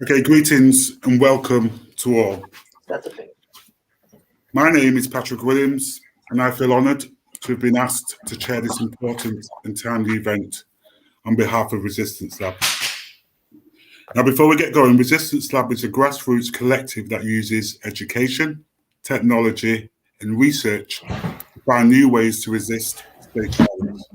Okay, greetings and welcome to all. That's okay. My name is Patrick Williams, and I feel honoured to have been asked to chair this important and timely event on behalf of Resistance Lab. Now, before we get going, Resistance Lab is a grassroots collective that uses education, technology, and research to find new ways to resist state violence.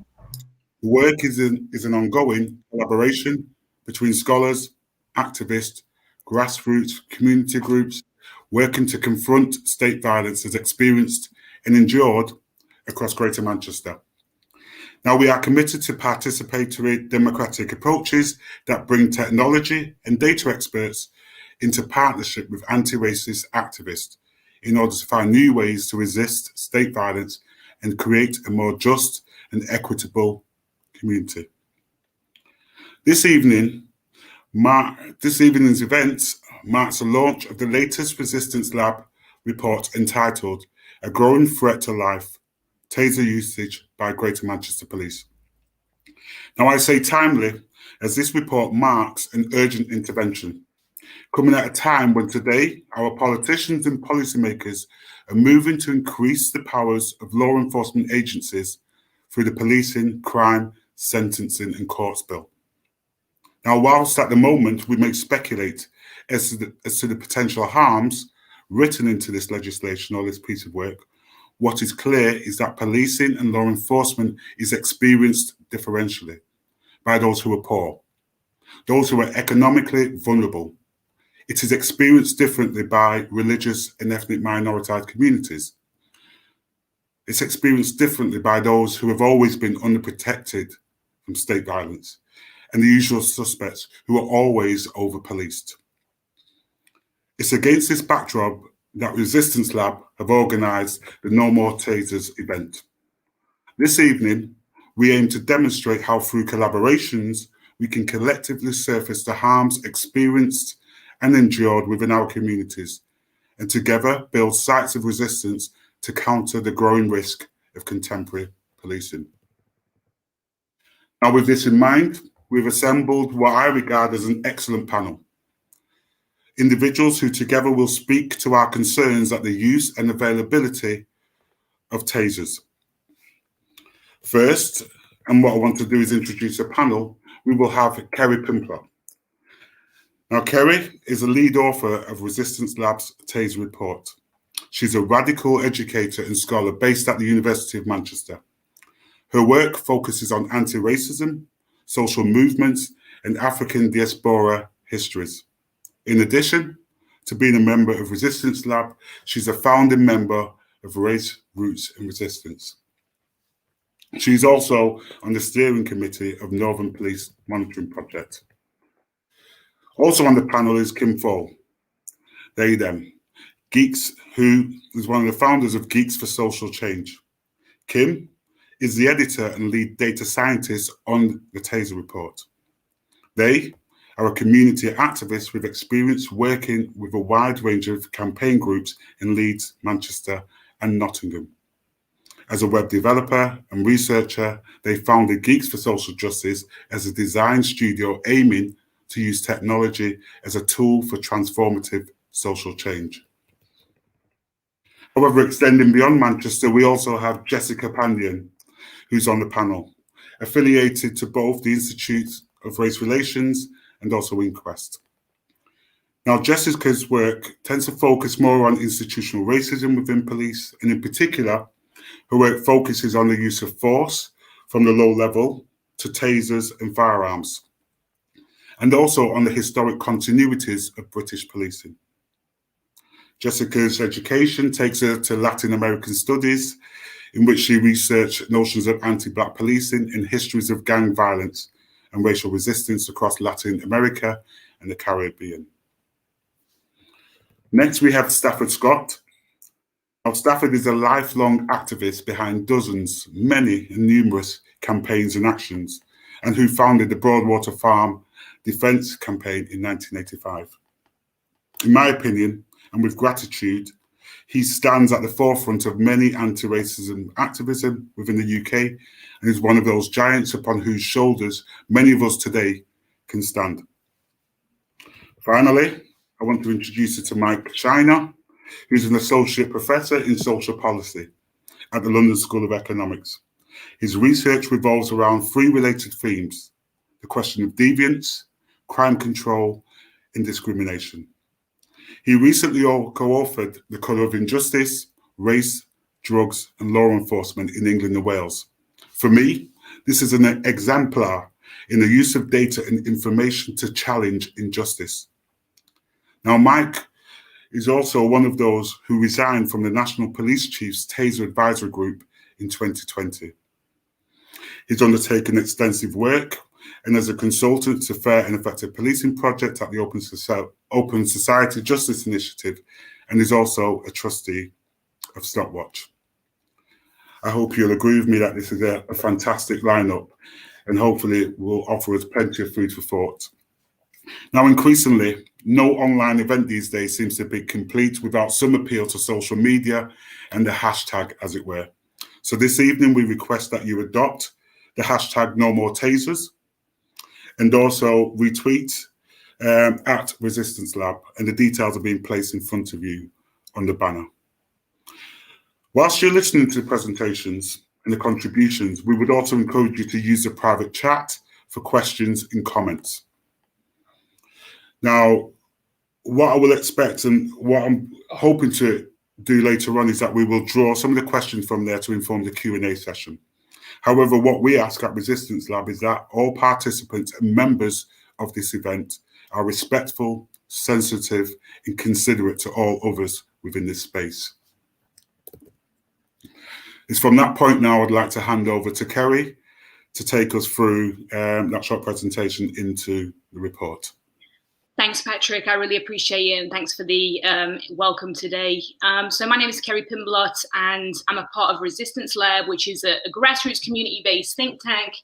The work is an ongoing collaboration between scholars, activists, grassroots, community groups, working to confront state violence as experienced and endured across Greater Manchester. Now, we are committed to participatory democratic approaches that bring technology and data experts into partnership with anti-racist activists in order to find new ways to resist state violence and create a more just and equitable community. This evening's event marks the launch of the latest Resistance Lab report entitled A Growing Threat to Life, Taser Usage by Greater Manchester Police. Now, I say timely, as this report marks an urgent intervention, coming at a time when today our politicians and policymakers are moving to increase the powers of law enforcement agencies through the Policing, Crime, Sentencing and Courts Bill. Now, whilst at the moment we may speculate as to the potential harms written into this legislation or this piece of work, what is clear is that policing and law enforcement is experienced differentially by those who are poor, those who are economically vulnerable. It is experienced differently by religious and ethnic minoritized communities. It's experienced differently by those who have always been underprotected from state violence, and the usual suspects who are always over-policed. It's against this backdrop that Resistance Lab have organised the No More Tasers event. This evening, we aim to demonstrate how through collaborations, we can collectively surface the harms experienced and endured within our communities, and together build sites of resistance to counter the growing risk of contemporary policing. Now, with this in mind, we've assembled what I regard as an excellent panel. Individuals who together will speak to our concerns at the use and availability of tasers. First, and what I want to do is introduce a panel, we will have Kerry Pimpler. Now, Kerry is a lead author of Resistance Lab's Taser report. She's a radical educator and scholar based at the University of Manchester. Her work focuses on anti-racism, social movements, and African diaspora histories. In addition to being a member of Resistance Lab, she's a founding member of Race, Roots and Resistance. She's also on the steering committee of Northern Police Monitoring Project. Also on the panel is Kim Fall, they, them, Geeks, who is one of the founders of Geeks for Social Change. Kim is the editor and lead data scientist on the Taser report. They are a community activist with experience working with a wide range of campaign groups in Leeds, Manchester, and Nottingham. As a web developer and researcher, they founded Geeks for Social Justice as a design studio aiming to use technology as a tool for transformative social change. However, extending beyond Manchester, we also have Jessica Pandian, who's on the panel, affiliated to both the Institute of Race Relations and also Inquest. Now, Jessica's work tends to focus more on institutional racism within police, and in particular, her work focuses on the use of force from the low level to tasers and firearms, and also on the historic continuities of British policing. Jessica's education takes her to Latin American studies, in which she researched notions of anti-Black policing and histories of gang violence and racial resistance across Latin America and the Caribbean. Next, we have Stafford Scott. Now, Stafford is a lifelong activist behind dozens, many and numerous campaigns and actions, and who founded the Broadwater Farm Defence Campaign in 1985. In my opinion, and with gratitude, he stands at the forefront of many anti-racism activism within the UK and is one of those giants upon whose shoulders many of us today can stand. Finally, I want to introduce you to Mike Shiner, who's an associate professor in social policy at the London School of Economics. His research revolves around three related themes: the question of deviance, crime control, and discrimination. He recently co-authored The Colour of Injustice, Race, Drugs and Law Enforcement in England and Wales. For me, this is an exemplar in the use of data and information to challenge injustice. Now, Mike is also one of those who resigned from the National Police Chief's Taser Advisory Group in 2020. He's undertaken extensive work and as a consultant to Fair and Effective Policing Project at the Open Society Justice Initiative, and is also a trustee of Stopwatch. I hope you'll agree with me that this is a fantastic lineup, and hopefully it will offer us plenty of food for thought. Now, increasingly, no online event these days seems to be complete without some appeal to social media and the hashtag, as it were. So this evening, we request that you adopt the hashtag No More Tasers, and also retweet at Resistance Lab, and the details are being placed in front of you on the banner. Whilst you're listening to the presentations and the contributions, we would also encourage you to use the private chat for questions and comments. Now, what I will expect and what I'm hoping to do later on is that we will draw some of the questions from there to inform the Q&A session. However, what we ask at Resistance Lab is that all participants and members of this event are respectful, sensitive, and considerate to all others within this space. It's from that point now I'd like to hand over to Kerry to take us through that short presentation into the report. Thanks, Patrick. I really appreciate it, and thanks for the welcome today. So my name is Kerry Pimblott, and I'm a part of Resistance Lab, which is a grassroots community-based think tank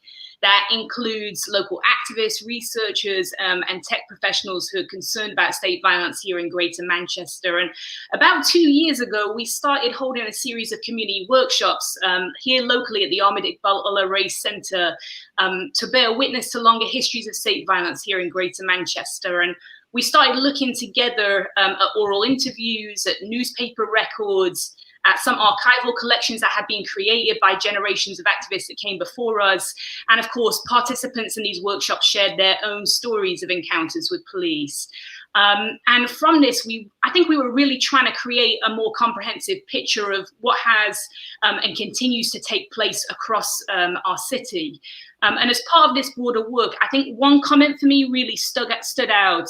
that includes local activists, researchers, and tech professionals who are concerned about state violence here in Greater Manchester. And about 2 years ago, we started holding a series of community workshops here locally at the Ahmed Iqbal Ullah Race Centre to bear witness to longer histories of state violence here in Greater Manchester. And we started looking together at oral interviews, at newspaper records, at some archival collections that have been created by generations of activists that came before us. And of course, participants in these workshops shared their own stories of encounters with police. And from this, I think we were really trying to create a more comprehensive picture of what has and continues to take place across our city. And as part of this broader work, I think one comment for me really stood out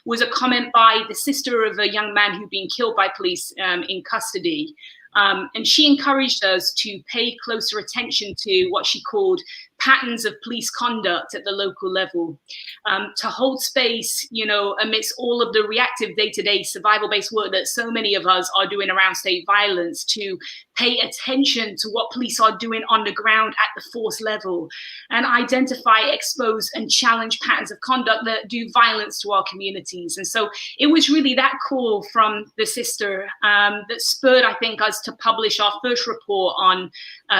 was a comment by the sister of a young man who'd been killed by police in custody. And she encouraged us to pay closer attention to what she called patterns of police conduct at the local level, to hold space, amidst all of the reactive day-to-day survival-based work that so many of us are doing around state violence, to pay attention to what police are doing on the ground at the force level, and identify, expose, and challenge patterns of conduct that do violence to our communities. And so it was really that call from the sister that spurred, I think, us to publish our first report on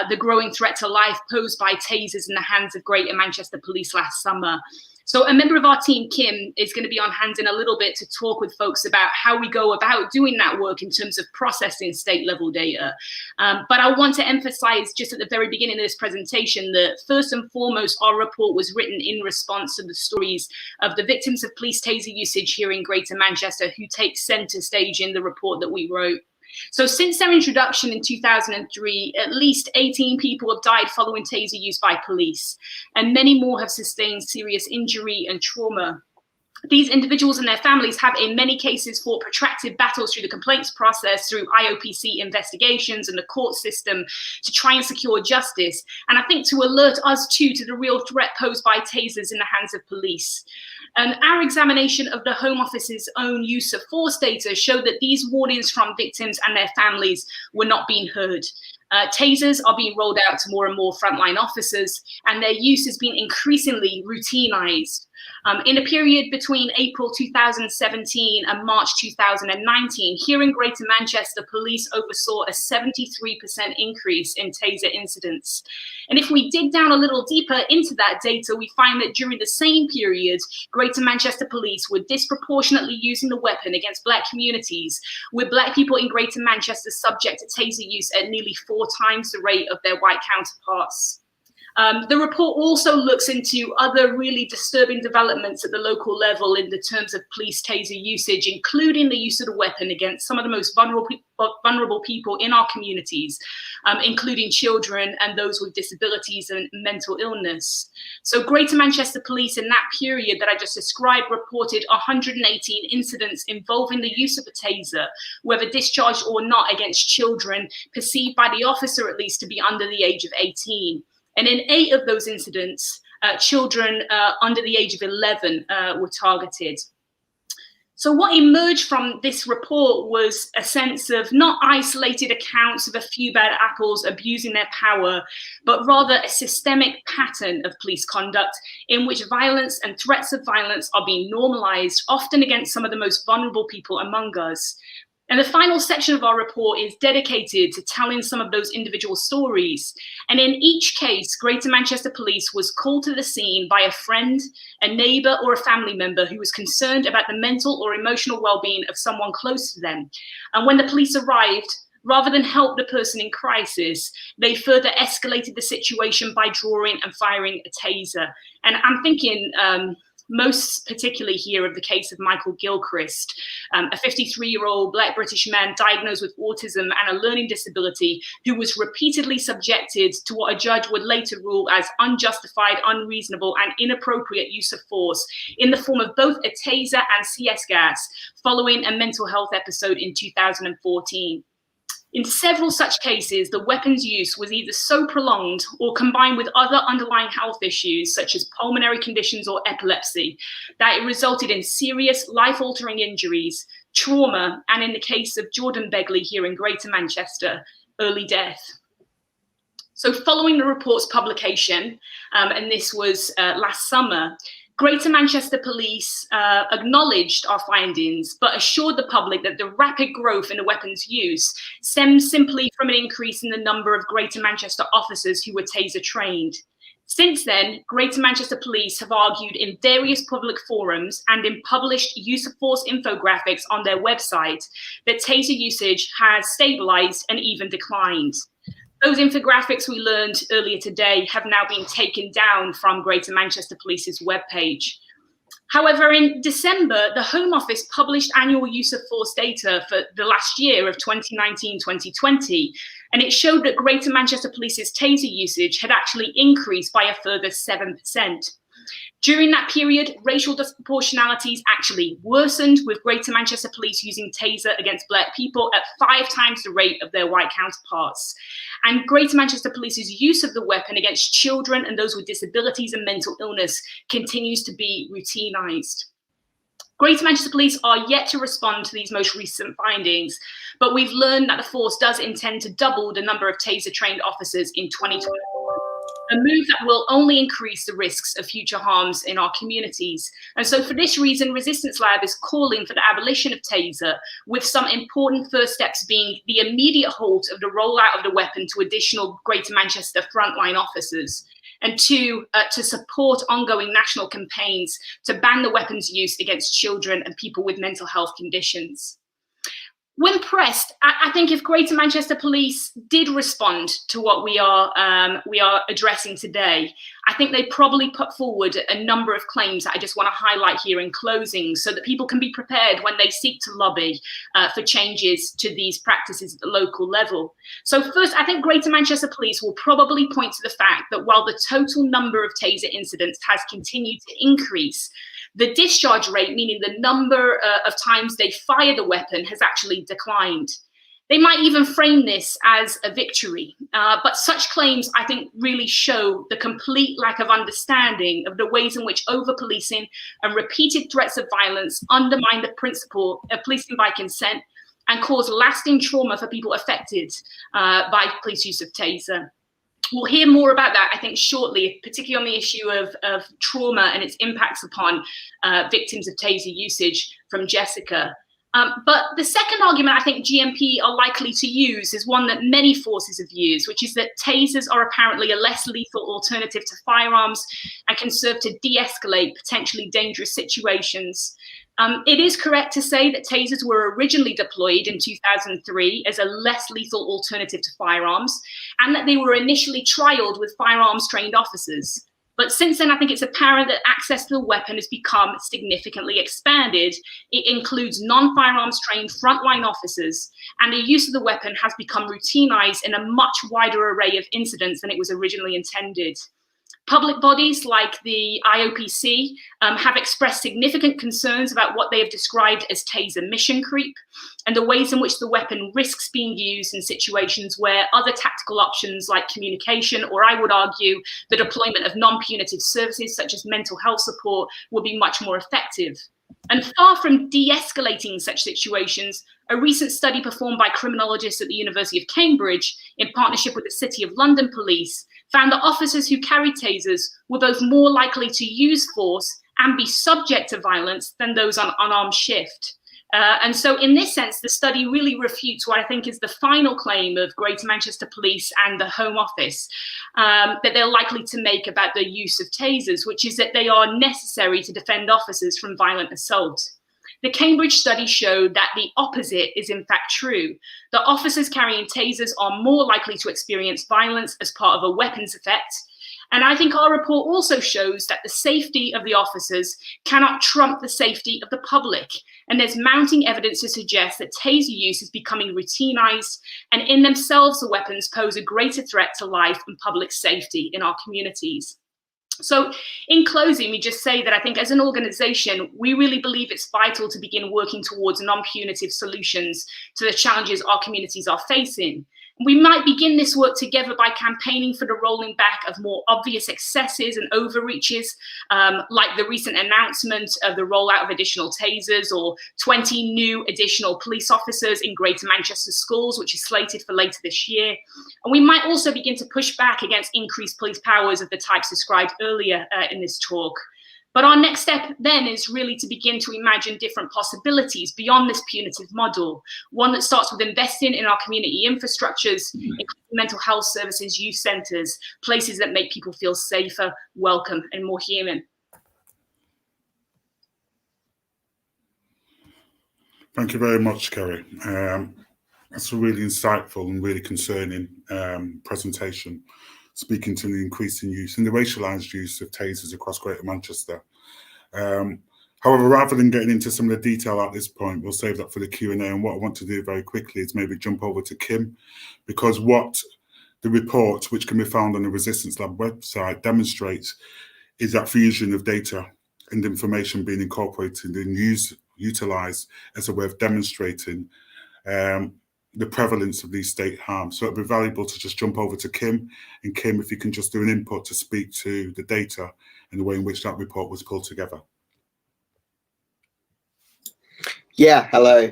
the growing threat to life posed by tasers in the hands of Greater Manchester Police last summer. So a member of our team, Kim, is going to be on hand in a little bit to talk with folks about how we go about doing that work in terms of processing state level data. But I want to emphasize just at the very beginning of this presentation that first and foremost, our report was written in response to the stories of the victims of police taser usage here in Greater Manchester, who take center stage in the report that we wrote. So since their introduction in 2003, at least 18 people have died following taser use by police, and many more have sustained serious injury and trauma. These individuals and their families have in many cases fought protracted battles through the complaints process, through IOPC investigations and the court system to try and secure justice. And I think to alert us too to the real threat posed by tasers in the hands of police. And our examination of the Home Office's own use of force data showed that these warnings from victims and their families were not being heard. Tasers are being rolled out to more and more frontline officers, and their use has been increasingly routinized. In a period between April 2017 and March 2019, here in Greater Manchester, police oversaw a 73% increase in Taser incidents. And if we dig down a little deeper into that data, we find that during the same period, Greater Manchester police were disproportionately using the weapon against Black communities, with Black people in Greater Manchester subject to Taser use at nearly 4 times the rate of their white counterparts. The report also looks into other really disturbing developments at the local level in the terms of police Taser usage, including the use of the weapon against some of the most vulnerable people in our communities, including children and those with disabilities and mental illness. So Greater Manchester Police in that period that I just described reported 118 incidents involving the use of a Taser, whether discharged or not, against children perceived by the officer at least to be under the age of 18. And in 8 of those incidents, children under the age of 11 were targeted. So what emerged from this report was a sense of not isolated accounts of a few bad apples abusing their power, but rather a systemic pattern of police conduct in which violence and threats of violence are being normalized, often against some of the most vulnerable people among us. And the final section of our report is dedicated to telling some of those individual stories. And in each case, Greater Manchester Police was called to the scene by a friend, a neighbour, or a family member who was concerned about the mental or emotional well-being of someone close to them. And when the police arrived, rather than help the person in crisis, they further escalated the situation by drawing and firing a taser. And I'm thinking, most particularly here of the case of Michael Gilchrist, a 53-year-old Black British man diagnosed with autism and a learning disability who was repeatedly subjected to what a judge would later rule as unjustified, unreasonable and inappropriate use of force in the form of both a taser and CS gas following a mental health episode in 2014. In several such cases, the weapon's use was either so prolonged or combined with other underlying health issues, such as pulmonary conditions or epilepsy, that it resulted in serious life-altering injuries, trauma, and in the case of Jordan Begley here in Greater Manchester, early death. So following the report's publication, and this was last summer, Greater Manchester Police acknowledged our findings, but assured the public that the rapid growth in the weapon's use stems simply from an increase in the number of Greater Manchester officers who were Taser trained. Since then, Greater Manchester Police have argued in various public forums and in published use of force infographics on their website that Taser usage has stabilised and even declined. Those infographics we learned earlier today have now been taken down from Greater Manchester Police's webpage. However, in December, the Home Office published annual use of force data for the last year of 2019-2020, and it showed that Greater Manchester Police's Taser usage had actually increased by a further 7%. During that period, racial disproportionalities actually worsened, with Greater Manchester Police using Taser against Black people at 5 times the rate of their white counterparts. And Greater Manchester Police's use of the weapon against children and those with disabilities and mental illness continues to be routinized. Greater Manchester Police are yet to respond to these most recent findings, but we've learned that the force does intend to double the number of Taser-trained officers in 2024. A move that will only increase the risks of future harms in our communities. And so for this reason, Resistance Lab is calling for the abolition of Taser, with some important first steps being the immediate halt of the rollout of the weapon to additional Greater Manchester frontline officers, and 2, to support ongoing national campaigns to ban the weapon's use against children and people with mental health conditions. When pressed, I think if Greater Manchester Police did respond to what we are addressing today, I think they probably put forward a number of claims that I just want to highlight here in closing, so that people can be prepared when they seek to lobby for changes to these practices at the local level. So first, I think Greater Manchester Police will probably point to the fact that while the total number of Taser incidents has continued to increase, the discharge rate, meaning the number of times they fire the weapon, has actually declined. They might even frame this as a victory, but such claims, I think, really show the complete lack of understanding of the ways in which over-policing and repeated threats of violence undermine the principle of policing by consent and cause lasting trauma for people affected by police use of Taser. We'll hear more about that, I think, shortly, particularly on the issue of trauma and its impacts upon victims of Taser usage from Jessica. But the second argument I think GMP are likely to use is one that many forces have used, which is that Tasers are apparently a less lethal alternative to firearms and can serve to de-escalate potentially dangerous situations. It is correct to say that Tasers were originally deployed in 2003 as a less lethal alternative to firearms, and that they were initially trialed with firearms trained officers. But since then, I think it's apparent that access to the weapon has become significantly expanded. It includes non-firearms trained frontline officers, and the use of the weapon has become routinized in a much wider array of incidents than it was originally intended. Public bodies like the IOPC have expressed significant concerns about what they have described as Taser mission creep and the ways in which the weapon risks being used in situations where other tactical options like communication, or I would argue the deployment of non-punitive services such as mental health support, would be much more effective. And far from de-escalating such situations, a recent study performed by criminologists at the University of Cambridge in partnership with the City of London Police found that officers who carried tasers were both more likely to use force and be subject to violence than those on unarmed shift. And so in this sense, the study really refutes what I think is the final claim of Greater Manchester Police and the Home Office that they're likely to make about the use of tasers, which is that they are necessary to defend officers from violent assault. The Cambridge study showed that the opposite is in fact true. That officers carrying tasers are more likely to experience violence as part of a weapons effect. And I think our report also shows that the safety of the officers cannot trump the safety of the public. And there's mounting evidence to suggest that taser use is becoming routinized, and in themselves, the weapons pose a greater threat to life and public safety in our communities. So in closing, we just say that I think as an organization, we really believe it's vital to begin working towards non-punitive solutions to the challenges our communities are facing. We might begin this work together by campaigning for the rolling back of more obvious excesses and overreaches, like the recent announcement of the rollout of additional tasers or 20 new additional police officers in Greater Manchester schools, which is slated for later this year. And we might also begin to push back against increased police powers of the types described earlier in this talk. But our next step then is really to begin to imagine different possibilities beyond this punitive model, one that starts with investing in our community infrastructures, including mental health services, youth centres, places that make people feel safer, welcome and more human. Thank you very much, Kerry. That's a really insightful and really concerning presentation, speaking to the increasing use and the racialised use of tasers across Greater Manchester. However, rather than getting into some of the detail at this point, we'll save that for the Q&A. And what I want to do very quickly is maybe jump over to Kim, because what the report, which can be found on the Resistance Lab website, demonstrates is that fusion of data and information being incorporated and utilised as a way of demonstrating the prevalence of these state harms. So it'd be valuable to just jump over to Kim. And Kim, if you can just do an input to speak to the data and the way in which that report was pulled together. Yeah, hello.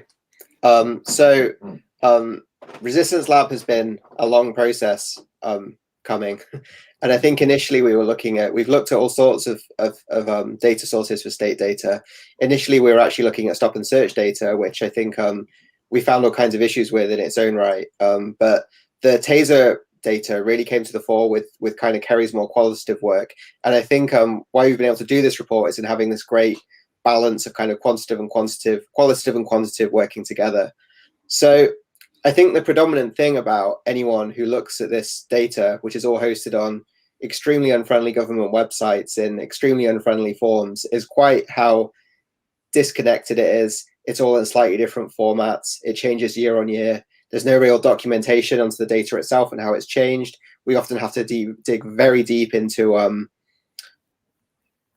Resistance Lab has been a long process coming. And I think initially we've looked at all sorts of data sources for state data. Initially, we were actually looking at stop and search data, which I think we found all kinds of issues with in its own right. But the Taser data really came to the fore with kind of Kerry's more qualitative work. And I think why we've been able to do this report is in having this great balance of kind of qualitative and quantitative working together. So I think the predominant thing about anyone who looks at this data, which is all hosted on extremely unfriendly government websites in extremely unfriendly forms, is quite how disconnected it is. It's all in slightly different formats. It changes year on year. There's no real documentation onto the data itself and how it's changed. We often have to dig very deep into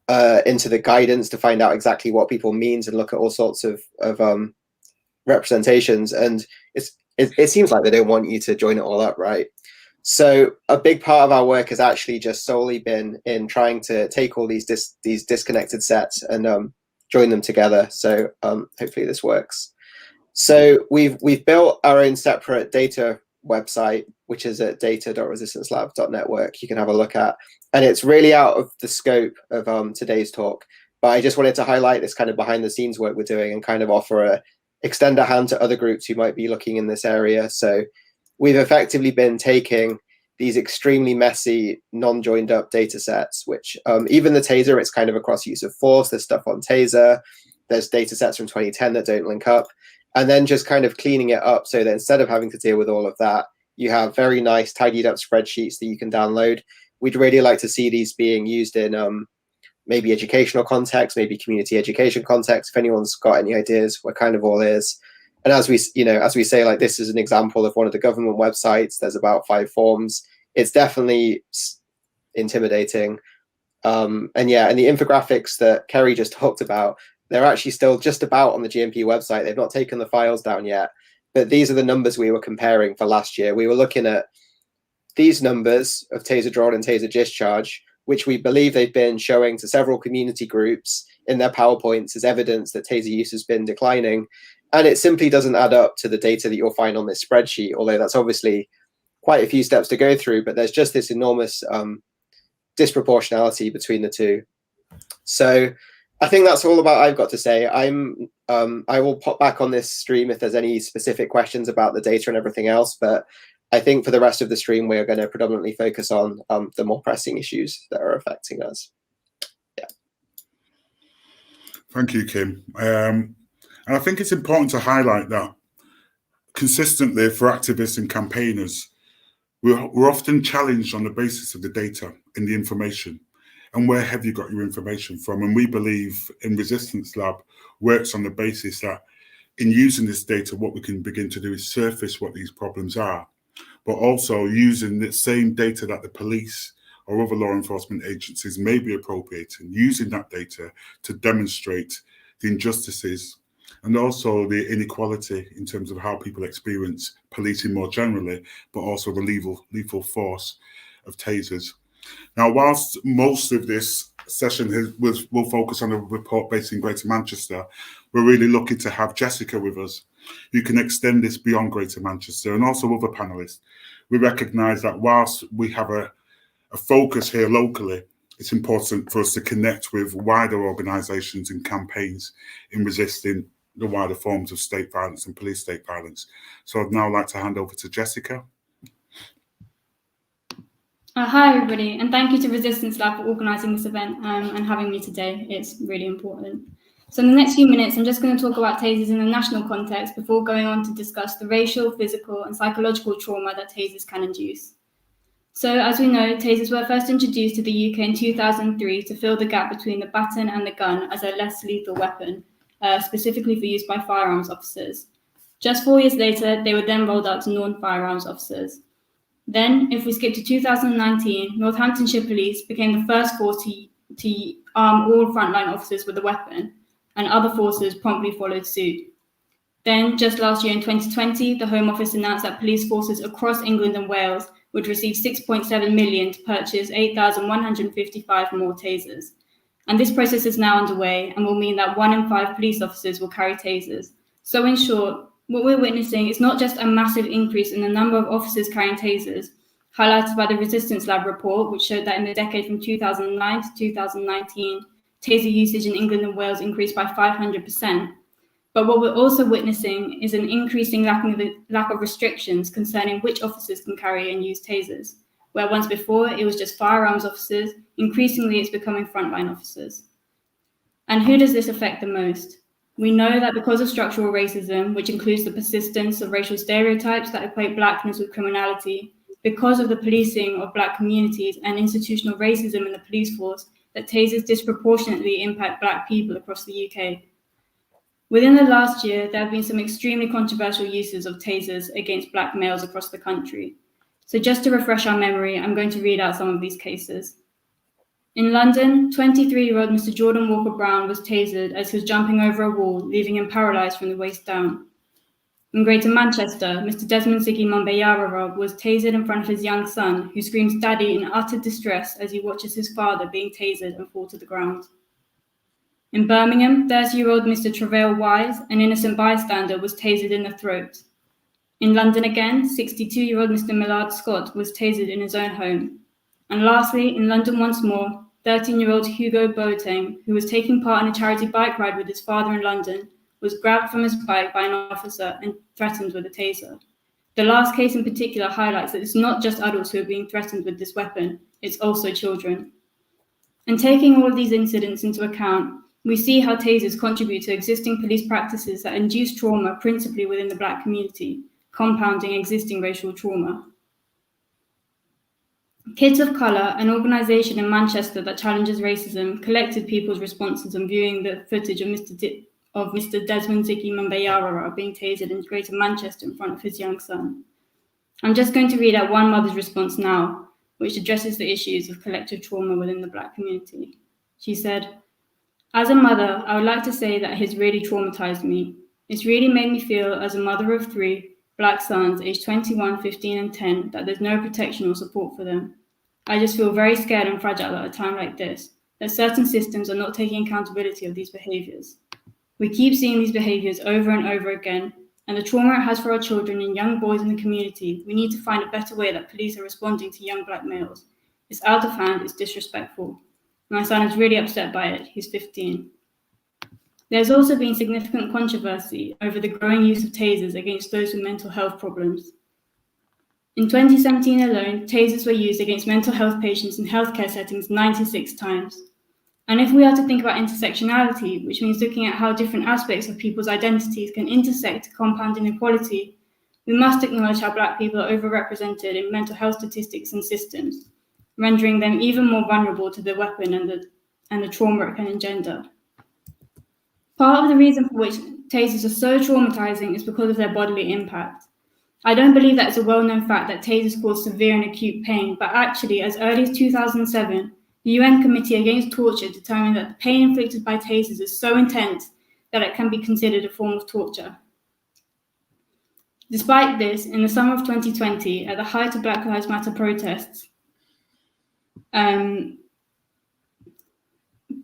the guidance to find out exactly what people means and look at all sorts of representations. And it seems like they don't want you to join it all up, right? So a big part of our work has actually just solely been in trying to take all these disconnected sets and join them together. So hopefully this works. So we've built our own separate data website, which is at data.resistancelab.network. You can have a look at, and it's really out of the scope of today's talk. But I just wanted to highlight this kind of behind the scenes work we're doing and kind of extend a hand to other groups who might be looking in this area. So we've effectively been taking these extremely messy, non-joined up data sets, which even the Taser, it's kind of across use of force. There's stuff on Taser. There's data sets from 2010 that don't link up. And then just kind of cleaning it up so that instead of having to deal with all of that, you have very nice, tidied up spreadsheets that you can download. We'd really like to see these being used in maybe educational context, maybe community education context. If anyone's got any ideas, we're kind of all ears. And as we say, like, this is an example of one of the government websites. There's about 5 forms. It's definitely intimidating. And the infographics that Kerry just talked about, they're actually still just about on the GMP website. They've not taken the files down yet. But these are the numbers we were comparing for last year. We were looking at these numbers of Taser drawn and Taser discharge, which we believe they've been showing to several community groups in their PowerPoints as evidence that Taser use has been declining. And it simply doesn't add up to the data that you'll find on this spreadsheet, although that's obviously quite a few steps to go through, but there's just this enormous disproportionality between the two. So I think that's all about I've got to say. I will pop back on this stream if there's any specific questions about the data and everything else, but I think for the rest of the stream, we're going to predominantly focus on the more pressing issues that are affecting us. Yeah. Thank you, Kim. And I think it's important to highlight that consistently for activists and campaigners, we're often challenged on the basis of the data and the information. And where have you got your information from? And we believe in Resistance Lab works on the basis that in using this data, what we can begin to do is surface what these problems are, but also using the same data that the police or other law enforcement agencies may be appropriating, using that data to demonstrate the injustices and also the inequality in terms of how people experience policing more generally, but also the lethal force of tasers. Now, whilst most of this session will focus on a report based in Greater Manchester, we're really lucky to have Jessica with us, who can extend this beyond Greater Manchester, and also other panellists. We recognise that whilst we have a focus here locally, it's important for us to connect with wider organisations and campaigns in resisting the wider forms of state violence and police state violence. So I'd now like to hand over to Jessica. Hi everybody, and thank you to Resistance Lab for organising this event and having me today. It's really important. So in the next few minutes, I'm just going to talk about tasers in a national context before going on to discuss the racial, physical and psychological trauma that tasers can induce. So as we know, tasers were first introduced to the UK in 2003 to fill the gap between the baton and the gun as a less lethal weapon, specifically for use by firearms officers. Just 4 years later, they were then rolled out to non-firearms officers. Then, if we skip to 2019, Northamptonshire Police became the first force to arm all frontline officers with a weapon, and other forces promptly followed suit. Then, just last year in 2020, the Home Office announced that police forces across England and Wales would receive 6.7 million to purchase 8,155 more tasers. And this process is now underway and will mean that 1 in 5 police officers will carry tasers. So in short, what we're witnessing is not just a massive increase in the number of officers carrying tasers, highlighted by the Resistance Lab report, which showed that in the decade from 2009 to 2019, taser usage in England and Wales increased by 500%. But what we're also witnessing is an increasing lack of restrictions concerning which officers can carry and use tasers, where once before it was just firearms officers, increasingly it's becoming frontline officers. And who does this affect the most? We know that because of structural racism, which includes the persistence of racial stereotypes that equate blackness with criminality, because of the policing of black communities and institutional racism in the police force, that tasers disproportionately impact black people across the UK. Within the last year, there have been some extremely controversial uses of tasers against black males across the country. So just to refresh our memory, I'm going to read out some of these cases. In London, 23-year-old Mr. Jordan Walker-Brown was tasered as he was jumping over a wall, leaving him paralysed from the waist down. In Greater Manchester, Mr. Desmond Ziggy Mombayara was tasered in front of his young son, who screams "Daddy" in utter distress as he watches his father being tasered and fall to the ground. In Birmingham, 30-year-old Mr. Travail Wise, an innocent bystander, was tasered in the throat. In London again, 62-year-old Mr. Millard Scott was tasered in his own home. And lastly, in London once more, 13-year-old Hugo Boateng, who was taking part in a charity bike ride with his father in London, was grabbed from his bike by an officer and threatened with a taser. The last case in particular highlights that it's not just adults who are being threatened with this weapon, it's also children. And taking all of these incidents into account, we see how tasers contribute to existing police practices that induce trauma principally within the Black community, compounding existing racial trauma. Kids of Colour, an organisation in Manchester that challenges racism, collected people's responses on viewing the footage of Mr. Desmond Ziggy Mambayarara being tasered in Greater Manchester in front of his young son. I'm just going to read out one mother's response now, which addresses the issues of collective trauma within the Black community. She said, "As a mother, I would like to say that it has really traumatized me. It's really made me feel, as a mother of 3 Black sons aged 21, 15, and 10, that there's no protection or support for them. I just feel very scared and fragile at a time like this, that certain systems are not taking accountability of these behaviors. We keep seeing these behaviors over and over again, and the trauma it has for our children and young boys in the community, we need to find a better way that police are responding to young Black males. It's out of hand, it's disrespectful. My son is really upset by it, he's 15. There's also been significant controversy over the growing use of tasers against those with mental health problems. In 2017 alone, tasers were used against mental health patients in healthcare settings 96 times. And if we are to think about intersectionality, which means looking at how different aspects of people's identities can intersect to compound inequality, we must acknowledge how Black people are overrepresented in mental health statistics and systems, rendering them even more vulnerable to the weapon and the trauma it can engender. Part of the reason for which tasers are so traumatizing is because of their bodily impact. I don't believe that it's a well-known fact that tasers cause severe and acute pain, but actually, as early as 2007, the UN Committee Against Torture determined that the pain inflicted by tasers is so intense that it can be considered a form of torture. Despite this, in the summer of 2020, at the height of Black Lives Matter protests,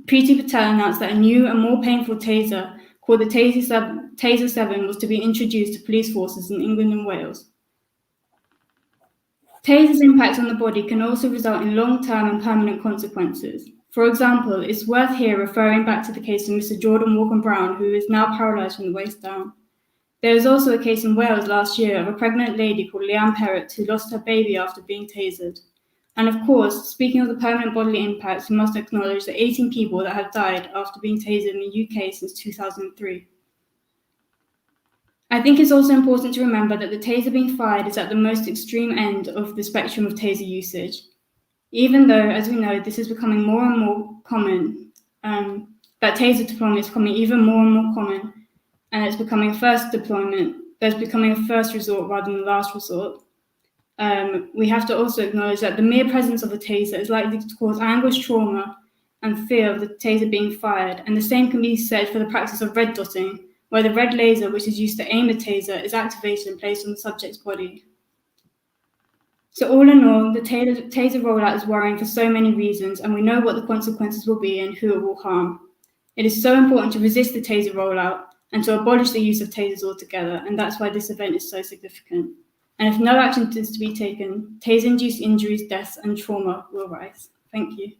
Priti Patel announced that a new and more painful taser called the Taser 7 was to be introduced to police forces in England and Wales. Tasers' impact on the body can also result in long-term and permanent consequences. For example, it's worth here referring back to the case of Mr. Jordan Walker-Brown, who is now paralysed from the waist down. There was also a case in Wales last year of a pregnant lady called Leanne Perrott who lost her baby after being tasered. And of course, speaking of the permanent bodily impacts, we must acknowledge the 18 people that have died after being tasered in the UK since 2003. I think it's also important to remember that the taser being fired is at the most extreme end of the spectrum of taser usage. Even though, as we know, this is becoming more and more common, that taser deployment is becoming even more and more common, and it's becoming a first deployment, there's becoming a first resort rather than the last resort. We have to also acknowledge that the mere presence of a taser is likely to cause anguish, trauma, and fear of the taser being fired, and the same can be said for the practice of red dotting, where the red laser, which is used to aim the taser, is activated and placed on the subject's body. So all in all, the taser rollout is worrying for so many reasons, and we know what the consequences will be and who it will harm. It is so important to resist the taser rollout and to abolish the use of tasers altogether, and that's why this event is so significant. And if no action is to be taken, taser-induced injuries, deaths, and trauma will rise. Thank you.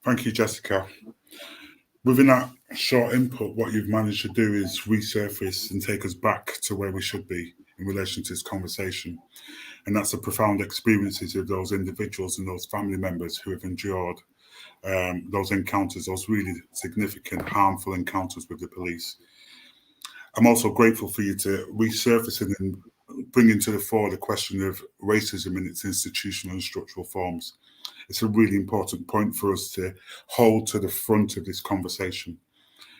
Thank you, Jessica. Within that short input, what you've managed to do is resurface and take us back to where we should be in relation to this conversation. And that's the profound experiences of those individuals and those family members who have endured those encounters, those really significant, harmful encounters with the police. I'm also grateful for you to resurface and bring into the fore the question of racism in its institutional and structural forms. It's a really important point for us to hold to the front of this conversation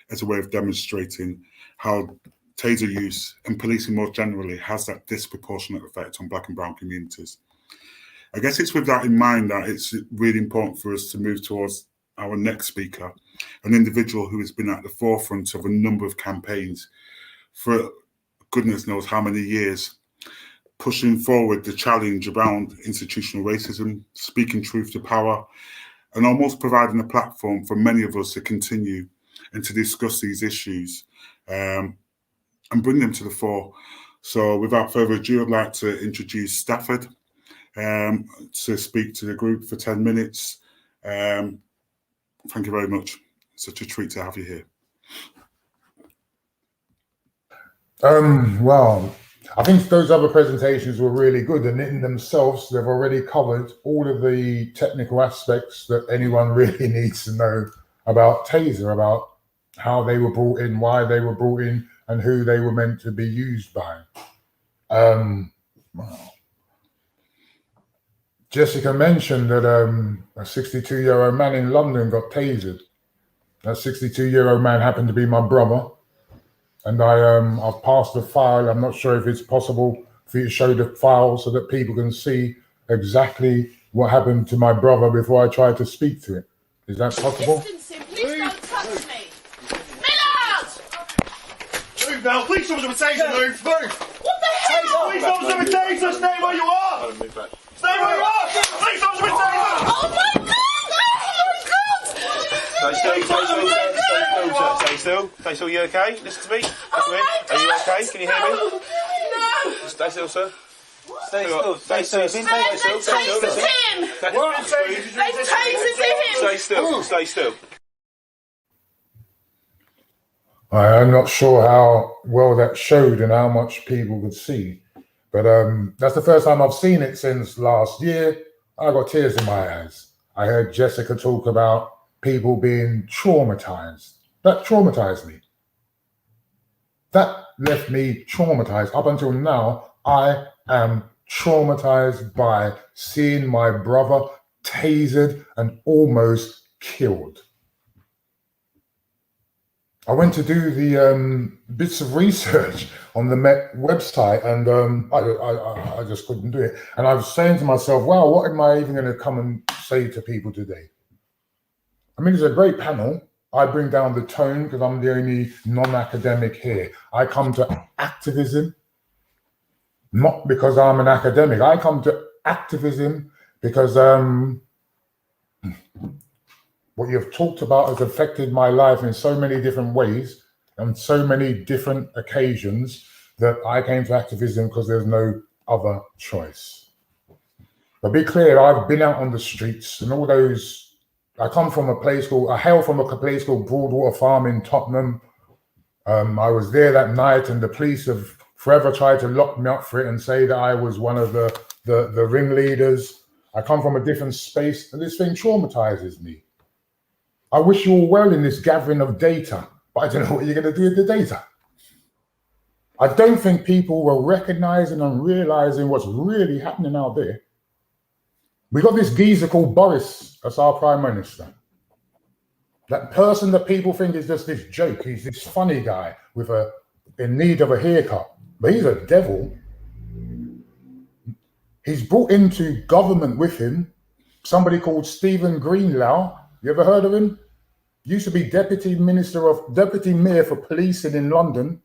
as a way of demonstrating how taser use and policing more generally has that disproportionate effect on Black and brown communities. I guess it's with that in mind that it's really important for us to move towards our next speaker, an individual who has been at the forefront of a number of campaigns for goodness knows how many years, pushing forward the challenge around institutional racism, speaking truth to power, and almost providing a platform for many of us to continue and to discuss these issues and bring them to the fore. So without further ado, I'd like to introduce Stafford to speak to the group for 10 minutes. Thank you very much. Such a treat to have you here. Well, I think those other presentations were really good, and in themselves, they've already covered all of the technical aspects that anyone really needs to know about Taser, about how they were brought in, why they were brought in, and who they were meant to be used by. Jessica mentioned that a 62-year-old man in London got tasered. That 62-year-old man happened to be my brother. And I've passed the file. I'm not sure if it's possible for you to show the file so that people can see exactly what happened to my brother before I try to speak to it. Is that possible? Distancing, please don't touch me. Millard! Move now, please someone with a taser, move! What the hell? Please someone with a taser, stay where you are! Stay where you are! Please someone with a taser! Oh my god! Stay still, you okay? Listen to me. Are you okay? Can you hear me? No! Stay still, sir. They've tasered him! They've tasered him! Stay still. I'm not sure how well that showed and how much people could see, but that's the first time I've seen it since last year. I got tears in my eyes. I heard Jessica talk about people being traumatized. That traumatized me. That left me traumatized. Up until now, I am traumatized by seeing my brother tasered and almost killed. I went to do the bits of research on the Met website, and I just couldn't do it. And I was saying to myself, wow, what am I even going to come and say to people today? I mean, it's a great panel. I bring down the tone because I'm the only non-academic here. I come to activism, not because I'm an academic. I come to activism because what you've talked about has affected my life in so many different ways and so many different occasions that I came to activism because there's no other choice. But be clear, I've been out on the streets and all those. I hail from a place called Broadwater Farm in Tottenham. I was there that night, and the police have forever tried to lock me up for it and say that I was one of the ringleaders. I come from a different space, and this thing traumatizes me. I wish you all well in this gathering of data, but I don't know what you're going to do with the data. I don't think people were recognizing and realizing what's really happening out there. We got this geezer called Boris as our prime minister. That person that people think is just this joke. He's this funny guy in need of a haircut, but he's a devil. He's brought into government with him somebody called Stephen Greenlaw. You ever heard of him? Used to be deputy mayor for policing in London.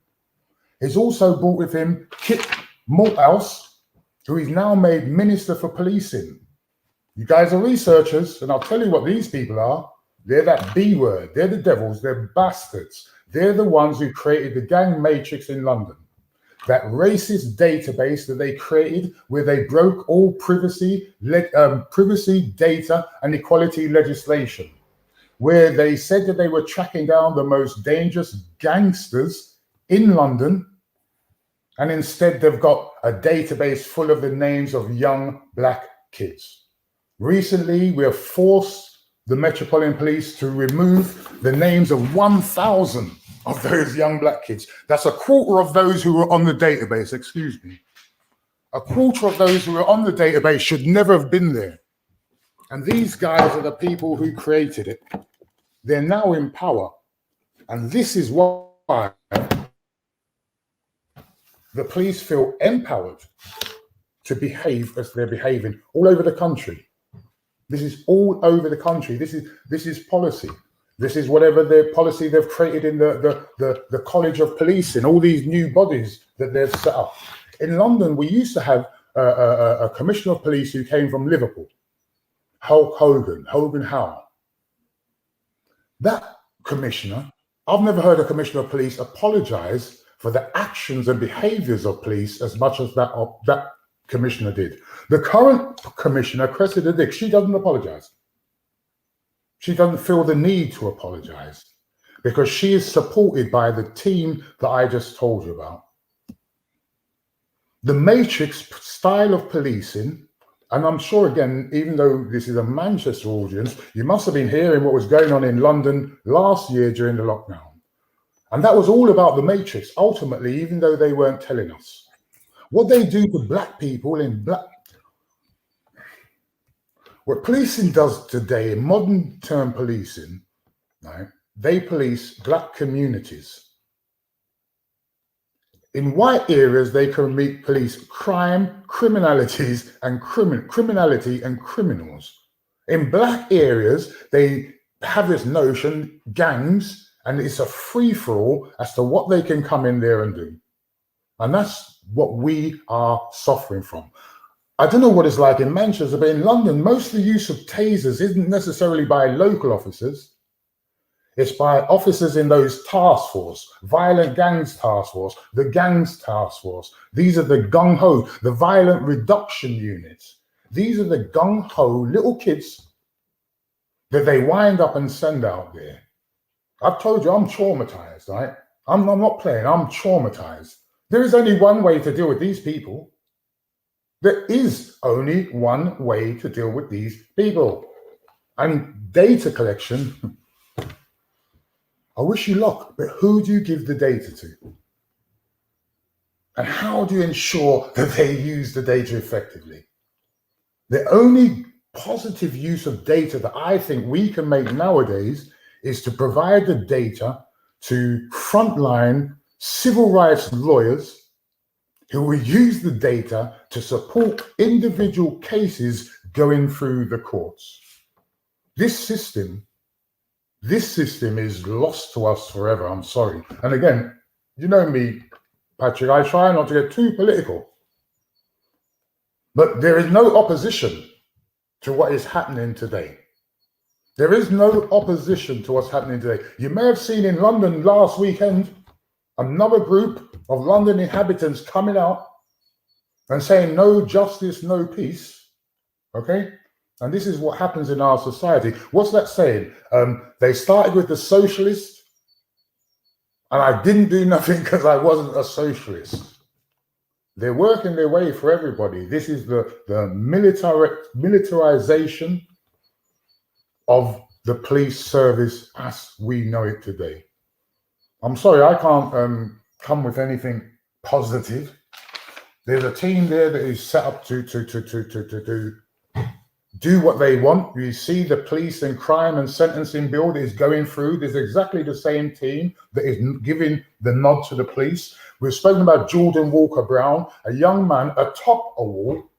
He's also brought with him Kit Malthouse, who he's now made minister for policing. You guys are researchers, and I'll tell you what these people are. They're that B word. They're the devils. They're bastards. They're the ones who created the gang matrix in London. That racist database that they created where they broke all privacy data and equality legislation, where they said that they were tracking down the most dangerous gangsters in London, and instead they've got a database full of the names of young black kids. Recently, we have forced the Metropolitan Police to remove the names of 1,000 of those young black kids. That's a quarter of those who were on the database, excuse me. A quarter of those who were on the database should never have been there. And these guys are the people who created it. They're now in power. And this is why the police feel empowered to behave as they're behaving all over the country. This is all over the country. This is policy. This is whatever their policy they've created in the College of Policing, all these new bodies that they've set up. In London, we used to have a commissioner of police who came from Liverpool, Hulk Hogan, Hogan Howe. That commissioner, I've never heard a commissioner of police apologize for the actions and behaviors of police as much as that commissioner did. The current commissioner, Cressida Dick, she doesn't apologize. She doesn't feel the need to apologize because she is supported by the team that I just told you about. The Matrix style of policing, and I'm sure, again, even though this is a Manchester audience, you must have been hearing what was going on in London last year during the lockdown. And that was all about the Matrix, ultimately, even though they weren't telling us. What they do to black people in black... What policing does today, in modern term policing, right, they police black communities. In white areas, they can police crime, criminality and criminals. In black areas, they have this notion, gangs, and it's a free-for-all as to what they can come in there and do. And that's what we are suffering from. I don't know what it's like in Manchester, but in London, most of the use of tasers isn't necessarily by local officers. It's by officers in those task force, violent gangs task force, the gangs task force. These are the gung-ho, the violent reduction units. These are the gung-ho little kids that they wind up and send out there. I've told you I'm traumatized, right? I'm not playing, I'm traumatized. There is only one way to deal with these people. There is only one way to deal with these people. And data collection, I wish you luck, but who do you give the data to? And how do you ensure that they use the data effectively? The only positive use of data that I think we can make nowadays is to provide the data to frontline civil rights lawyers who will use the data to support individual cases going through the courts. This system is lost to us forever, I'm sorry. And again, you know me, Patrick, I try not to get too political. But there is no opposition to what is happening today. There is no opposition to what's happening today. You may have seen in London last weekend, another group of London inhabitants coming out and saying no justice, no peace, okay? And this is what happens in our society. What's that saying? They started with the socialists, and I didn't do nothing because I wasn't a socialist. They're working their way for everybody. This is the militarization of the police service as we know it today. I'm sorry, I can't come with anything positive. There's a team there that is set up to do what they want. You see the police and crime and sentencing bill that is going through. There's exactly the same team that is giving the nod to the police. We've spoken about Jordan Walker Brown, a young man atop a wall,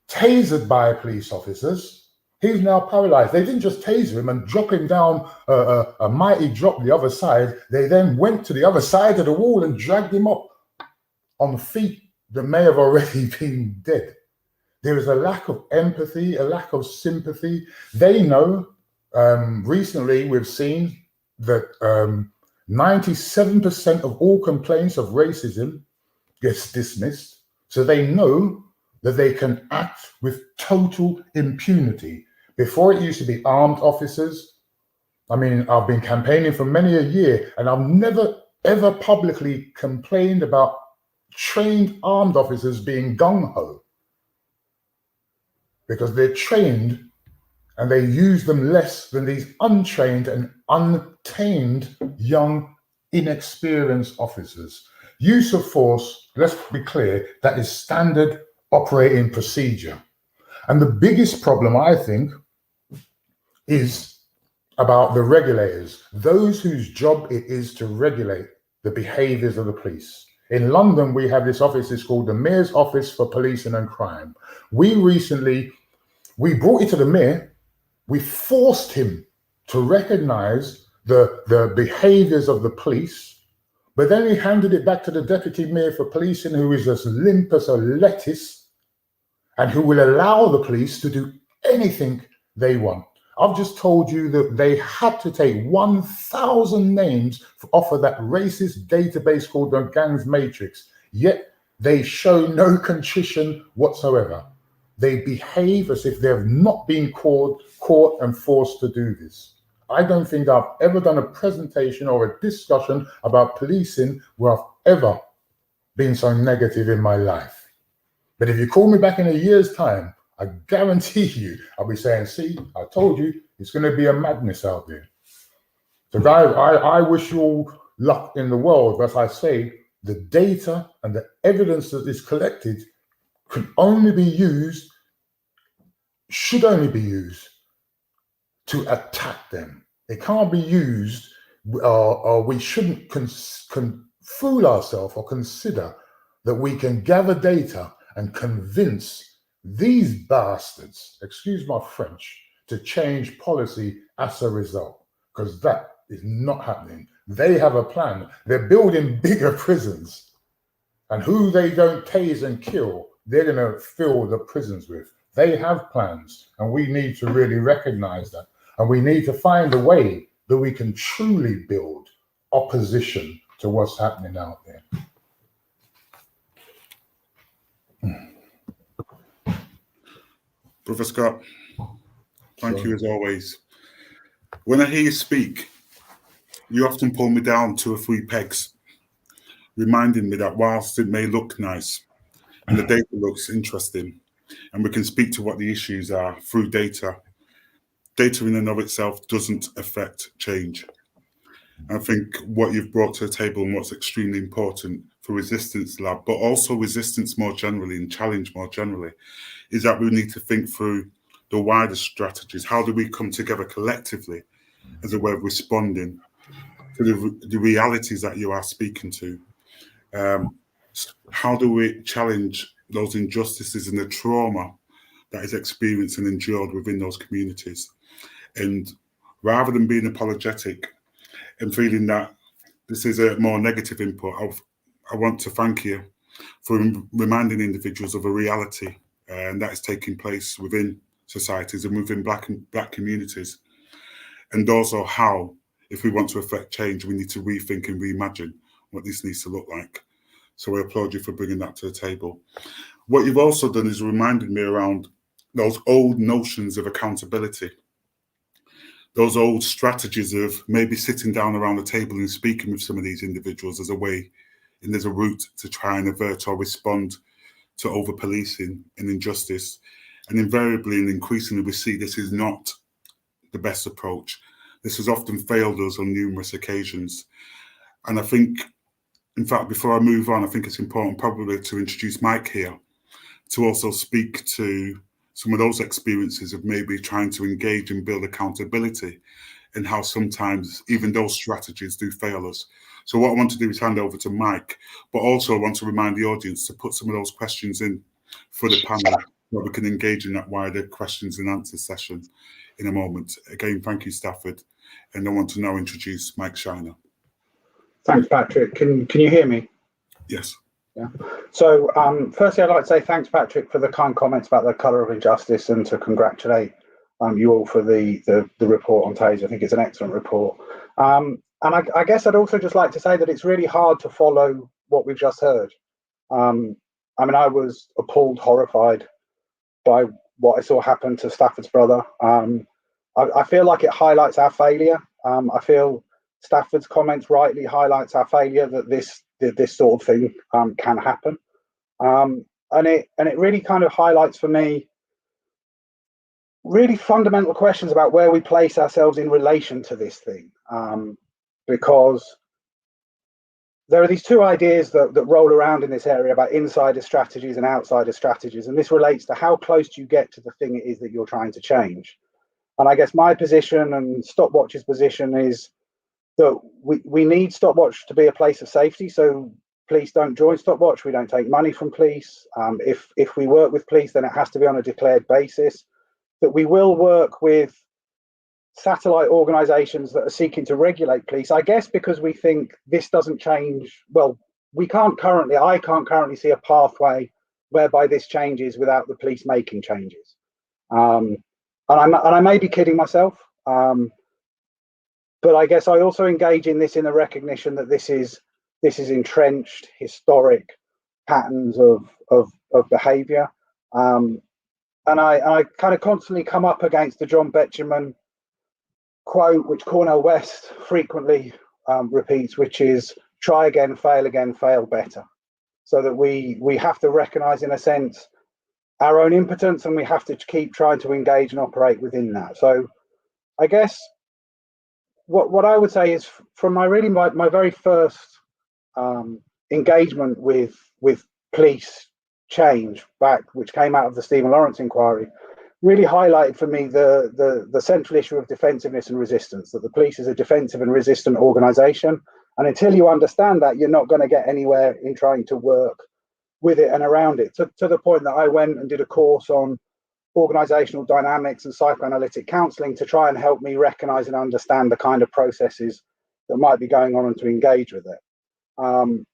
tasered by police officers. He's now paralyzed. They didn't just taser him and drop him down a mighty drop the other side. They then went to the other side of the wall and dragged him up on feet that may have already been dead. There is a lack of empathy, a lack of sympathy. They know, recently we've seen that 97% of all complaints of racism gets dismissed. So they know that they can act with total impunity. Before it used to be armed officers. I mean, I've been campaigning for many a year and I've never, ever publicly complained about trained armed officers being gung-ho. Because they're trained and they use them less than these untrained and untamed young, inexperienced officers. Use of force, let's be clear, that is standard operating procedure. And the biggest problem, I think, is about the regulators, those whose job it is to regulate the behaviors of the police. In London, we have this office, it's called the Mayor's Office for Policing and Crime. We brought it to the mayor, we forced him to recognize the behaviors of the police, But then he handed it back to the deputy mayor for policing, who is as limp as a lettuce and who will allow the police to do anything they want. I've just told you that they had to take 1,000 names off of that racist database called the Gangs Matrix, yet they show no contrition whatsoever. They behave as if they've not been caught and forced to do this. I don't think I've ever done a presentation or a discussion about policing where I've ever been so negative in my life. But if you call me back in a year's time, I guarantee you, I'll be saying, see, I told you, it's going to be a madness out there. So guys, I wish you all luck in the world, but as I say, the data and the evidence that is collected could only be used, should only be used to attack them. It can't be used, or we shouldn't fool ourselves or consider that we can gather data and convince these bastards, excuse my French, to change policy as a result, because that is not happening. They have a plan. They're building bigger prisons, and who they don't tase and kill, they're going to fill the prisons with. They have plans, and we need to really recognize that. And we need to find a way that we can truly build opposition to what's happening out there. Brother Scott, thank you as always. When I hear you speak, you often pull me down 2 or 3 pegs, reminding me that whilst it may look nice and the data looks interesting, and we can speak to what the issues are through data, data in and of itself doesn't affect change. I think what you've brought to the table and what's extremely important for Resistance Lab, but also resistance more generally and challenge more generally, is that we need to think through the wider strategies. How do we come together collectively as a way of responding to the realities that you are speaking to? How do we challenge those injustices and the trauma that is experienced and endured within those communities? And rather than being apologetic and feeling that this is a more negative input, I want to thank you for reminding individuals of a reality and that is taking place within societies and within black communities. And also how, if we want to affect change, we need to rethink and reimagine what this needs to look like. So I applaud you for bringing that to the table. What you've also done is reminded me around those old notions of accountability, those old strategies of maybe sitting down around the table and speaking with some of these individuals as a way, and there's a route to try and avert or respond to over-policing and injustice. And invariably and increasingly we see this is not the best approach. This has often failed us on numerous occasions. And I think, in fact, before I move on, I think it's important probably to introduce Mike here to also speak to some of those experiences of maybe trying to engage and build accountability and how sometimes even those strategies do fail us. So what I want to do is hand over to Mike, but also I want to remind the audience to put some of those questions in for the panel where we can engage in that wider questions and answers session in a moment. Again, thank you, Stafford. And I want to now introduce Mike Shiner. Thanks, Patrick. Can you hear me? Yes. Yeah. So firstly, I'd like to say thanks, Patrick, for the kind comments about the colour of injustice, and to congratulate you all for the report on Taser. I think it's an excellent report. And I guess I'd also just like to say that it's really hard to follow what we've just heard. I mean, I was appalled, horrified by what I saw happen to Stafford's brother. I feel like it highlights our failure. I feel Stafford's comments rightly highlights our failure that this sort of thing can happen. And it really kind of highlights for me really fundamental questions about where we place ourselves in relation to this thing. Because there are these 2 ideas that roll around in this area about insider strategies and outsider strategies, and this relates to how close do you get to the thing it is that you're trying to change. And I guess my position and Stopwatch's position is that we need Stopwatch to be a place of safety. So police don't join Stopwatch. We don't take money from police. If we work with police, then it has to be on a declared basis. That we will work with satellite organisations that are seeking to regulate police, I guess because we think this doesn't change. Well, I can't currently see a pathway whereby this changes without the police making changes. And I may be kidding myself, but I guess I also engage in this in the recognition that this is entrenched historic patterns of behaviour. And I kind of constantly come up against the John Betjeman quote, which Cornel West frequently repeats, which is try again, fail better. So that we have to recognise, in a sense, our own impotence, and we have to keep trying to engage and operate within that. So I guess what I would say is, from my very first engagement with police change back, which came out of the Stephen Lawrence inquiry, really highlighted for me the central issue of defensiveness and resistance, that the police is a defensive and resistant organisation. And until you understand that, you're not going to get anywhere in trying to work with it and around it, to the point that I went and did a course on organisational dynamics and psychoanalytic counselling to try and help me recognise and understand the kind of processes that might be going on and to engage with it. And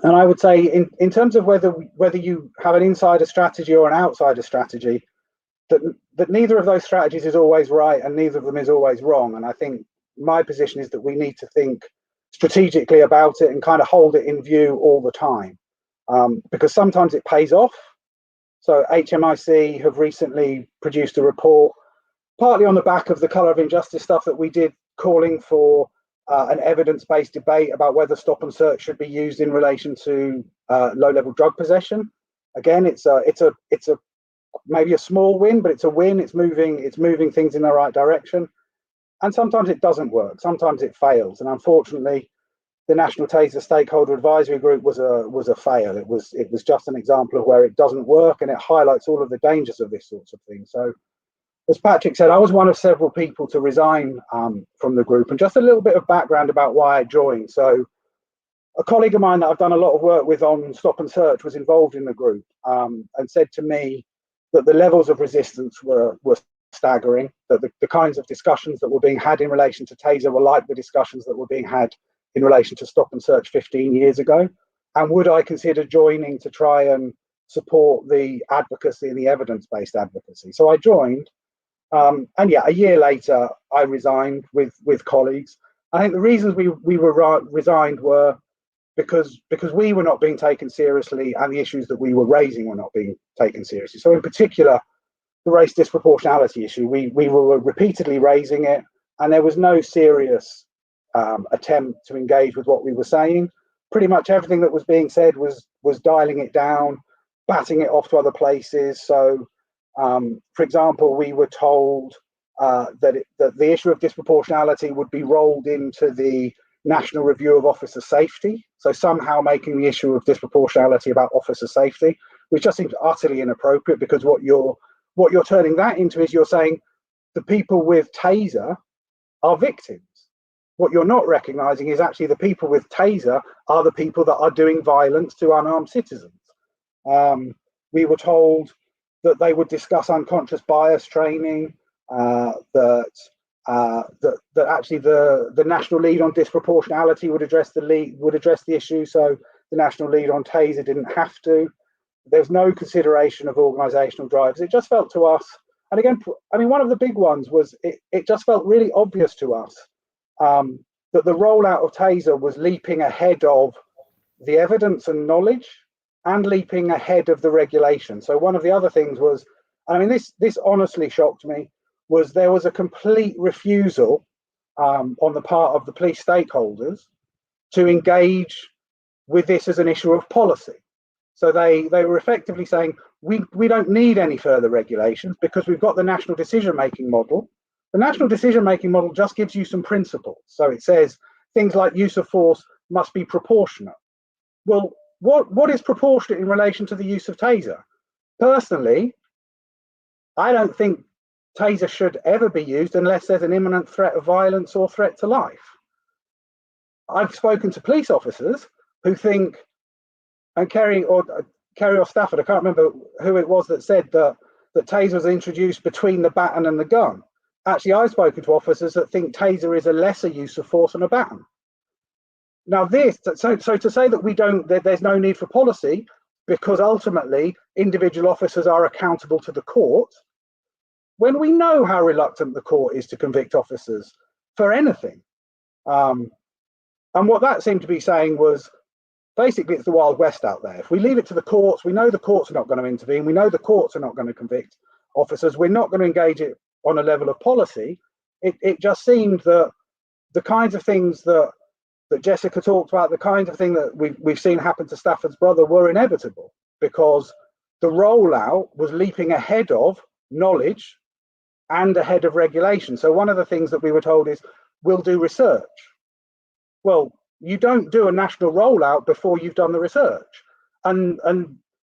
I would say, in terms of whether you have an insider strategy or an outsider strategy, that neither of those strategies is always right and neither of them is always wrong. And I think my position is that we need to think strategically about it and kind of hold it in view all the time, because sometimes it pays off. So HMIC have recently produced a report, partly on the back of the colour of injustice stuff that we did, calling for an evidence-based debate about whether stop and search should be used in relation to low-level drug possession. Again, it's a maybe a small win, but it's a win. It's moving things in the right direction. And sometimes it doesn't work. Sometimes it fails. And unfortunately, the National Taser Stakeholder Advisory Group was a fail. It was just an example of where it doesn't work, and it highlights all of the dangers of this sorts of thing. So, as Patrick said, I was one of several people to resign from the group. And just a little bit of background about why I joined. So, a colleague of mine that I've done a lot of work with on stop and search was involved in the group, and said to me that the levels of resistance were staggering, that the kinds of discussions that were being had in relation to Taser were like the discussions that were being had in relation to stop and search 15 years ago. And would I consider joining to try and support the advocacy and the evidence-based advocacy? So I joined, and yeah, a year later, I resigned with colleagues. I think the reasons we were resigned were because we were not being taken seriously, and the issues that we were raising were not being taken seriously. So in particular, the race disproportionality issue, we were repeatedly raising it, and there was no serious attempt to engage with what we were saying. Pretty much everything that was being said was dialing it down, batting it off to other places. So, for example, we were told that the issue of disproportionality would be rolled into the National Review of Officer Safety. So somehow making the issue of disproportionality about officer safety, which just seems utterly inappropriate, because what you're turning that into is you're saying the people with Taser are victims. What you're not recognizing is actually the people with Taser are the people that are doing violence to unarmed citizens. We were told that they would discuss unconscious bias training, that actually the national lead on disproportionality would address the issue. So the national lead on Taser didn't have to. There's no consideration of organizational drivers. It just felt to us, and again, I mean, one of the big ones was it just felt really obvious to us that the rollout of Taser was leaping ahead of the evidence and knowledge, and leaping ahead of the regulation. So one of the other things was, I mean, this honestly shocked me, was there was a complete refusal on the part of the police stakeholders to engage with this as an issue of policy. So they were effectively saying, we don't need any further regulations because we've got the national decision-making model. The national decision-making model just gives you some principles. So it says things like use of force must be proportionate. Well, what is proportionate in relation to the use of Taser? Personally, I don't think Taser should ever be used unless there's an imminent threat of violence or threat to life. I've spoken to police officers who think, and Kerry or Stafford, I can't remember who it was that said that Taser was introduced between the baton and the gun. actually I've spoken to officers that think taser is a lesser use of force than a baton. Now so to say that there's no need for policy because ultimately individual officers are accountable to the court, when we know how reluctant the court is to convict officers for anything. And what that seemed to be saying was, basically it's the Wild West out there. If we leave it to the courts, we know the courts are not going to intervene, we know the courts are not going to convict officers, we're not going to engage it on a level of policy. It just seemed that the kinds of things that Jessica talked about, the kinds of thing that we've seen happen to Stafford's brother were inevitable, because the rollout was leaping ahead of knowledge and ahead of regulation. So one of the things that we were told is, we'll do research. Well, you don't do a national rollout before you've done the research. And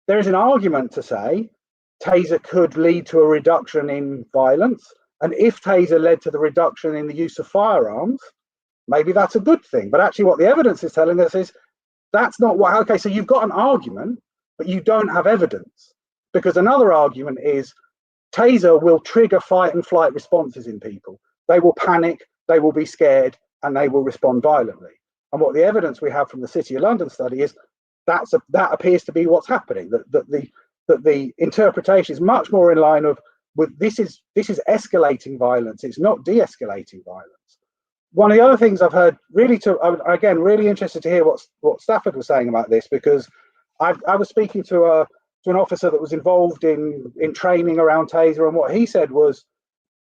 there is an argument to say taser could lead to a reduction in violence. And if taser led to the reduction in the use of firearms, maybe that's a good thing. But actually what the evidence is telling us is that's not what, okay, so you've got an argument, but you don't have evidence. Because another argument is taser will trigger fight and flight responses in people. They will panic, they will be scared, and they will respond violently. And what the evidence we have from the City of London study is that appears to be what's happening, that the interpretation is much more in line with this is escalating violence, it's not de-escalating violence. One of the other things I've heard, really interested to hear what Stafford was saying about this, because I was speaking to an officer that was involved in training around taser, and what he said was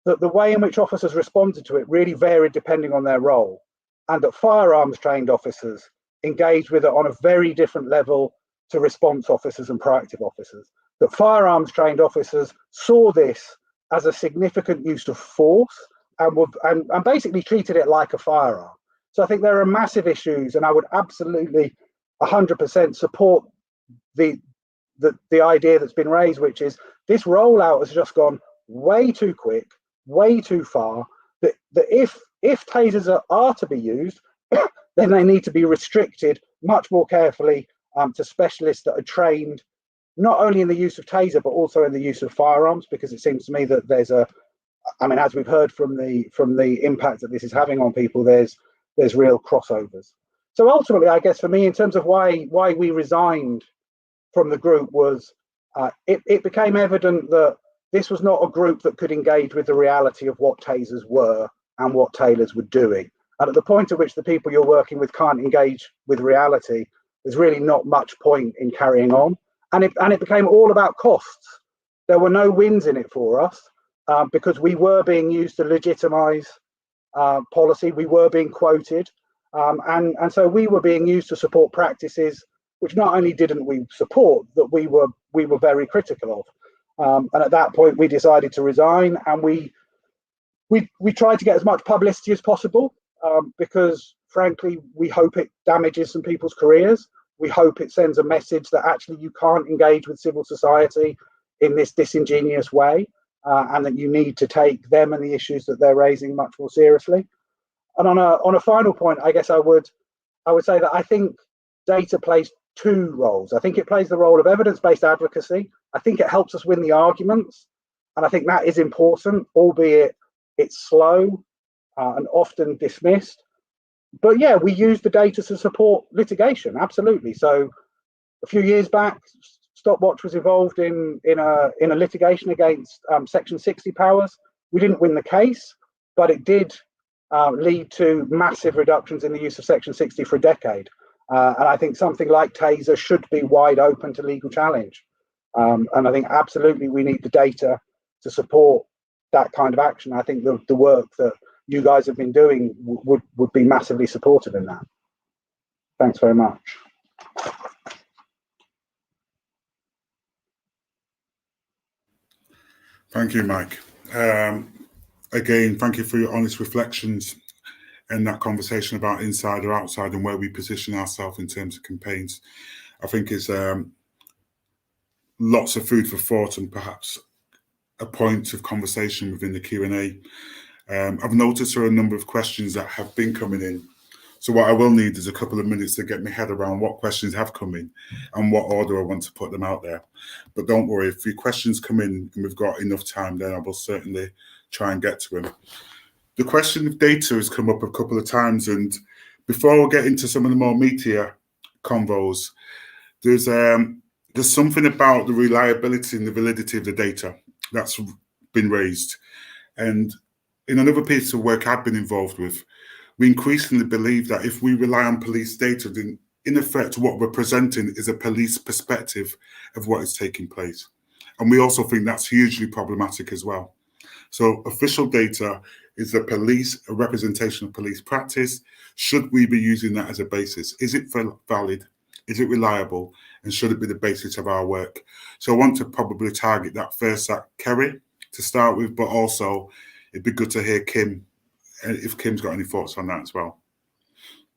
that the way in which officers responded to it really varied depending on their role, and that firearms trained officers engaged with it on a very different level to response officers and proactive officers. That firearms trained officers saw this as a significant use of force and basically treated it like a firearm. So I think there are massive issues, and I would absolutely 100% support the idea that's been raised, which is this rollout has just gone way too quick, way too far, that if tasers are to be used, then they need to be restricted much more carefully to specialists that are trained not only in the use of taser, but also in the use of firearms, because it seems to me that there's as we've heard from the impact that this is having on people, there's real crossovers. So ultimately, I guess for me, in terms of why we resigned from the group, was it became evident that this was not a group that could engage with the reality of what tasers were and what tailors were doing. And at the point at which the people you're working with can't engage with reality, there's really not much point in carrying on. And it became all about costs. There were no wins in it for us because we were being used to legitimize policy. We were being quoted. And so we were being used to support practices which not only didn't we support, that we were very critical of. And at that point, we decided to resign, and we tried to get as much publicity as possible because, frankly, we hope it damages some people's careers. We hope it sends a message that actually you can't engage with civil society in this disingenuous way, and that you need to take them and the issues that they're raising much more seriously. And on a final point, I guess I would say that I think data plays two roles. I think it plays the role of evidence-based advocacy. I think it helps us win the arguments, and I think that is important, albeit it's slow and often dismissed. But yeah, we use the data to support litigation, absolutely. So a few years back, Stopwatch was involved in a litigation against Section 60 powers. We didn't win the case, but it did lead to massive reductions in the use of Section 60 for a decade. And I think something like Taser should be wide open to legal challenge. And I think absolutely we need the data to support that kind of action. I think the work that you guys have been doing would be massively supportive in that. Thanks very much. Thank you, Mike. Again, thank you for your honest reflections and that conversation about inside or outside and where we position ourselves in terms of campaigns. I think it's lots of food for thought and perhaps a point of conversation within the Q&A. I've noticed there are a number of questions that have been coming in. So what I will need is a couple of minutes to get my head around what questions have come in and what order I want to put them out there. But don't worry, if your questions come in and we've got enough time, then I will certainly try and get to him. The question of data has come up a couple of times, and before we get into some of the more meatier convos, there's something about the reliability and the validity of the data that's been raised. And in another piece of work I've been involved with, we increasingly believe that if we rely on police data, then in effect what we're presenting is a police perspective of what is taking place. And we also think that's hugely problematic as well. So official data is a representation of police practice. Should we be using that as a basis? Is it valid? Is it reliable? And should it be the basis of our work? So I want to probably target that first at Kerry to start with, but also it'd be good to hear Kim, if Kim's got any thoughts on that as well.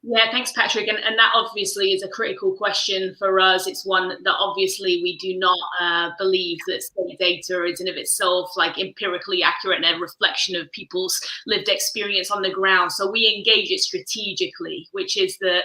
Yeah, thanks, Patrick. And that obviously is a critical question for us. It's one that obviously we do not believe that state data is in of itself like empirically accurate and a reflection of people's lived experience on the ground. So we engage it strategically, which is that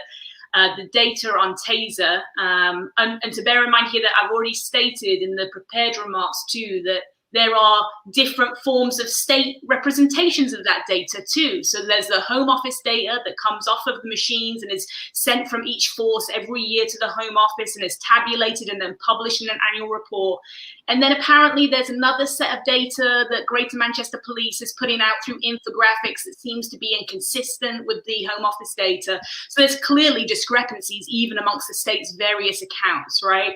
the data on Taser, and to bear in mind here that I've already stated in the prepared remarks too, that there are different forms of state representations of that data too. So there's the Home Office data that comes off of the machines and is sent from each force every year to the Home Office and is tabulated and then published in an annual report. And then apparently there's another set of data that Greater Manchester Police is putting out through infographics that seems to be inconsistent with the Home Office data. So there's clearly discrepancies even amongst the state's various accounts, right?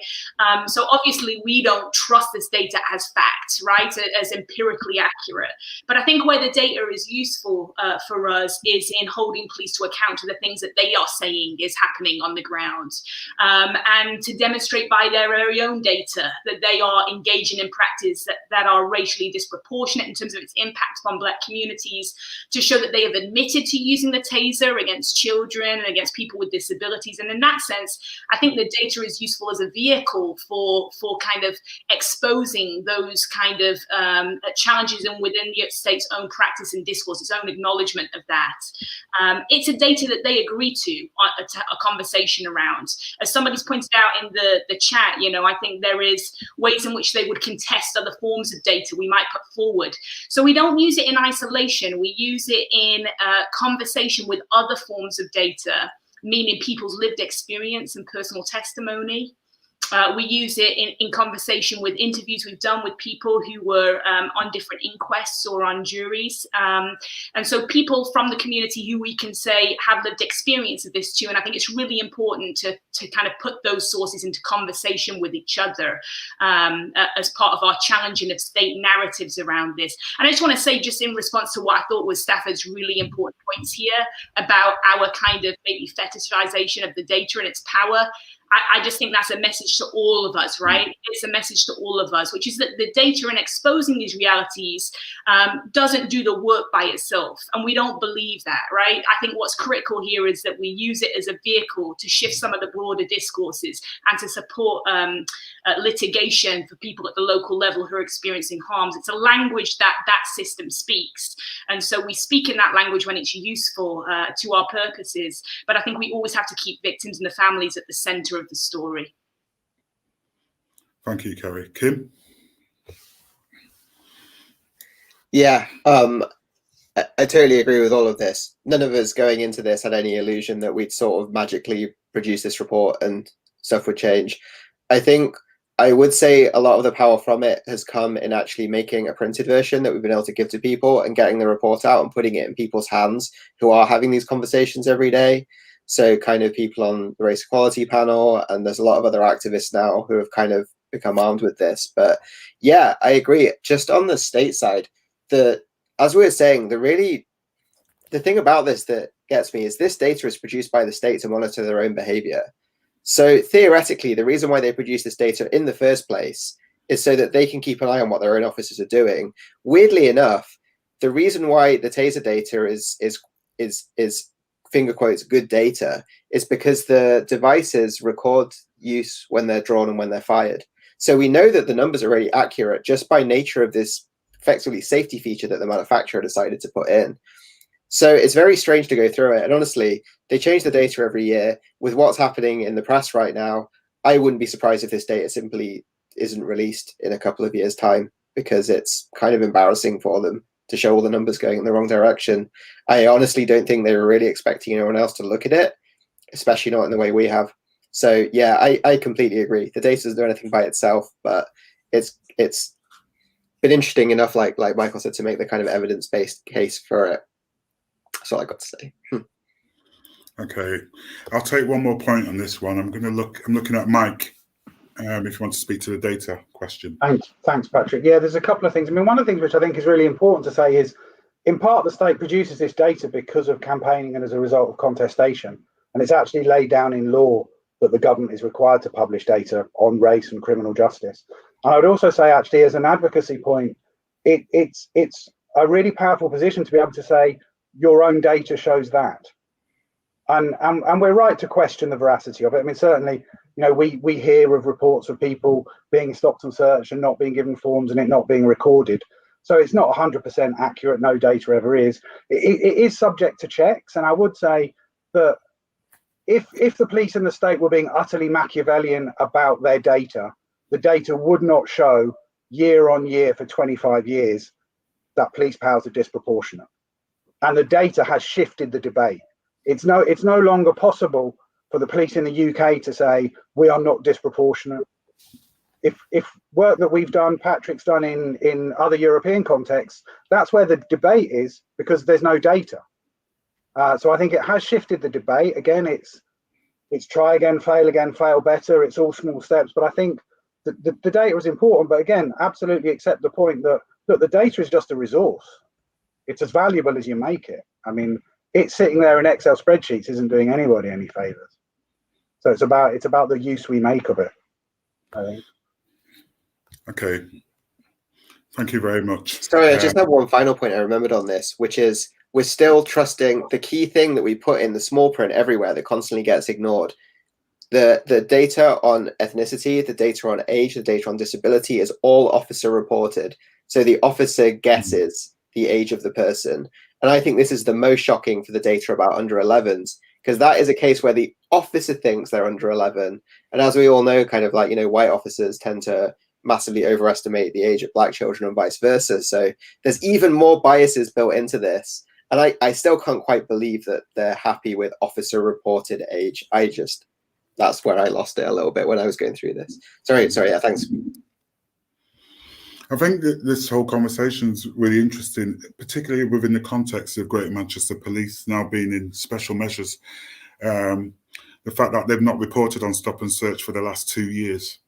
So obviously we don't trust this data as fact, right, as empirically accurate. But I think where the data is useful for us is in holding police to account to the things that they are saying is happening on the ground, and to demonstrate by their very own data that they are engaging in practice that are racially disproportionate in terms of its impact on Black communities, to show that they have admitted to using the Taser against children and against people with disabilities. And in that sense, I think the data is useful as a vehicle for kind of exposing those kind of challenges and within the state's own practice and discourse, its own acknowledgement of that. It's a data that they agree to a conversation around. As somebody's pointed out in the chat, you know, I think there is ways in which they would contest other forms of data we might put forward. So we don't use it in isolation. We use it in conversation with other forms of data, meaning people's lived experience and personal testimony. We use it in conversation with interviews we've done with people who were on different inquests or on juries. And so people from the community who we can say have lived experience of this too. And I think it's really important to kind of put those sources into conversation with each other as part of our challenging of state narratives around this. And I just want to say, just in response to what I thought was Stafford's really important points here about our kind of maybe fetishization of the data and its power, I just think that's a message to all of us, right? It's a message to all of us, which is that the data and exposing these realities doesn't do the work by itself. And we don't believe that, right? I think what's critical here is that we use it as a vehicle to shift some of the broader discourses and to support litigation for people at the local level who are experiencing harms. It's a language that system speaks. And so we speak in that language when it's useful to our purposes. But I think we always have to keep victims and the families at the center of the story. Thank you, Kerry. Kim? Yeah, I totally agree with all of this. None of us going into this had any illusion that we'd sort of magically produce this report and stuff would change. I think I would say a lot of the power from it has come in actually making a printed version that we've been able to give to people and getting the report out and putting it in people's hands who are having these conversations every day. So kind of people on the race equality panel, and there's a lot of other activists now who have kind of become armed with this. But yeah, I agree. Just on the state side, as we were saying, the thing about this that gets me is this data is produced by the state to monitor their own behavior. So theoretically, the reason why they produce this data in the first place is so that they can keep an eye on what their own officers are doing. Weirdly enough, the reason why the Taser data is finger quotes good data is because the devices record use when they're drawn and when they're fired. So we know that the numbers are really accurate just by nature of this effectively safety feature that the manufacturer decided to put in. So it's very strange to go through it. And honestly, they change the data every year. With what's happening in the press right now, I wouldn't be surprised if this data simply isn't released in a couple of years' time, because it's kind of embarrassing for them to show all the numbers going in the wrong direction. I honestly don't think they were really expecting anyone else to look at it, especially not in the way we have. So yeah, I completely agree. The data doesn't do anything by itself, but it's been interesting enough, like Michael said, to make the kind of evidence-based case for it. That's all I got to say. Okay, I'll take one more point on this one. I'm looking at Mike. If you want to speak to the data question. Thanks, Patrick. Yeah, there's a couple of things. I mean, one of the things which I think is really important to say is, in part, the state produces this data because of campaigning and as a result of contestation. And it's actually laid down in law that the government is required to publish data on race and criminal justice. And I would also say, actually, as an advocacy point, it's a really powerful position to be able to say your own data shows that. And we're right to question the veracity of it. I mean, certainly, you know, we hear of reports of people being stopped and searched and not being given forms and it not being recorded. So it's not 100% accurate. No data ever is. It is subject to checks. And I would say that if the police and the state were being utterly Machiavellian about their data, the data would not show year on year for 25 years that police powers are disproportionate. And the data has shifted the debate. It's no longer possible for the police in the UK to say we are not disproportionate. If work that we've done, Patrick's done in other European contexts, that's where the debate is, because there's no data. So I think it has shifted the debate. Again, it's try again, fail better. It's all small steps. But I think the data is important. But again, absolutely accept the point that, look, the data is just a resource. It's as valuable as you make it. I mean, it's sitting there in Excel spreadsheets isn't doing anybody any favors. So it's about the use we make of it, I think. Okay. Thank you very much. Sorry, I just have one final point I remembered on this, which is we're still trusting the key thing that we put in the small print everywhere that constantly gets ignored. The data on ethnicity, the data on age, the data on disability is all officer reported. So the officer guesses the age of the person. And I think this is the most shocking for the data about under 11s, because that is a case where the officer thinks they're under 11. And as we all know, kind of like, you know, white officers tend to massively overestimate the age of black children and vice versa. So there's even more biases built into this. And I still can't quite believe that they're happy with officer reported age. That's where I lost it a little bit when I was going through this. Sorry, yeah, thanks. I think that this whole conversation is really interesting, particularly within the context of Greater Manchester Police now being in special measures. The fact that they've not reported on stop and search for the last 2 years,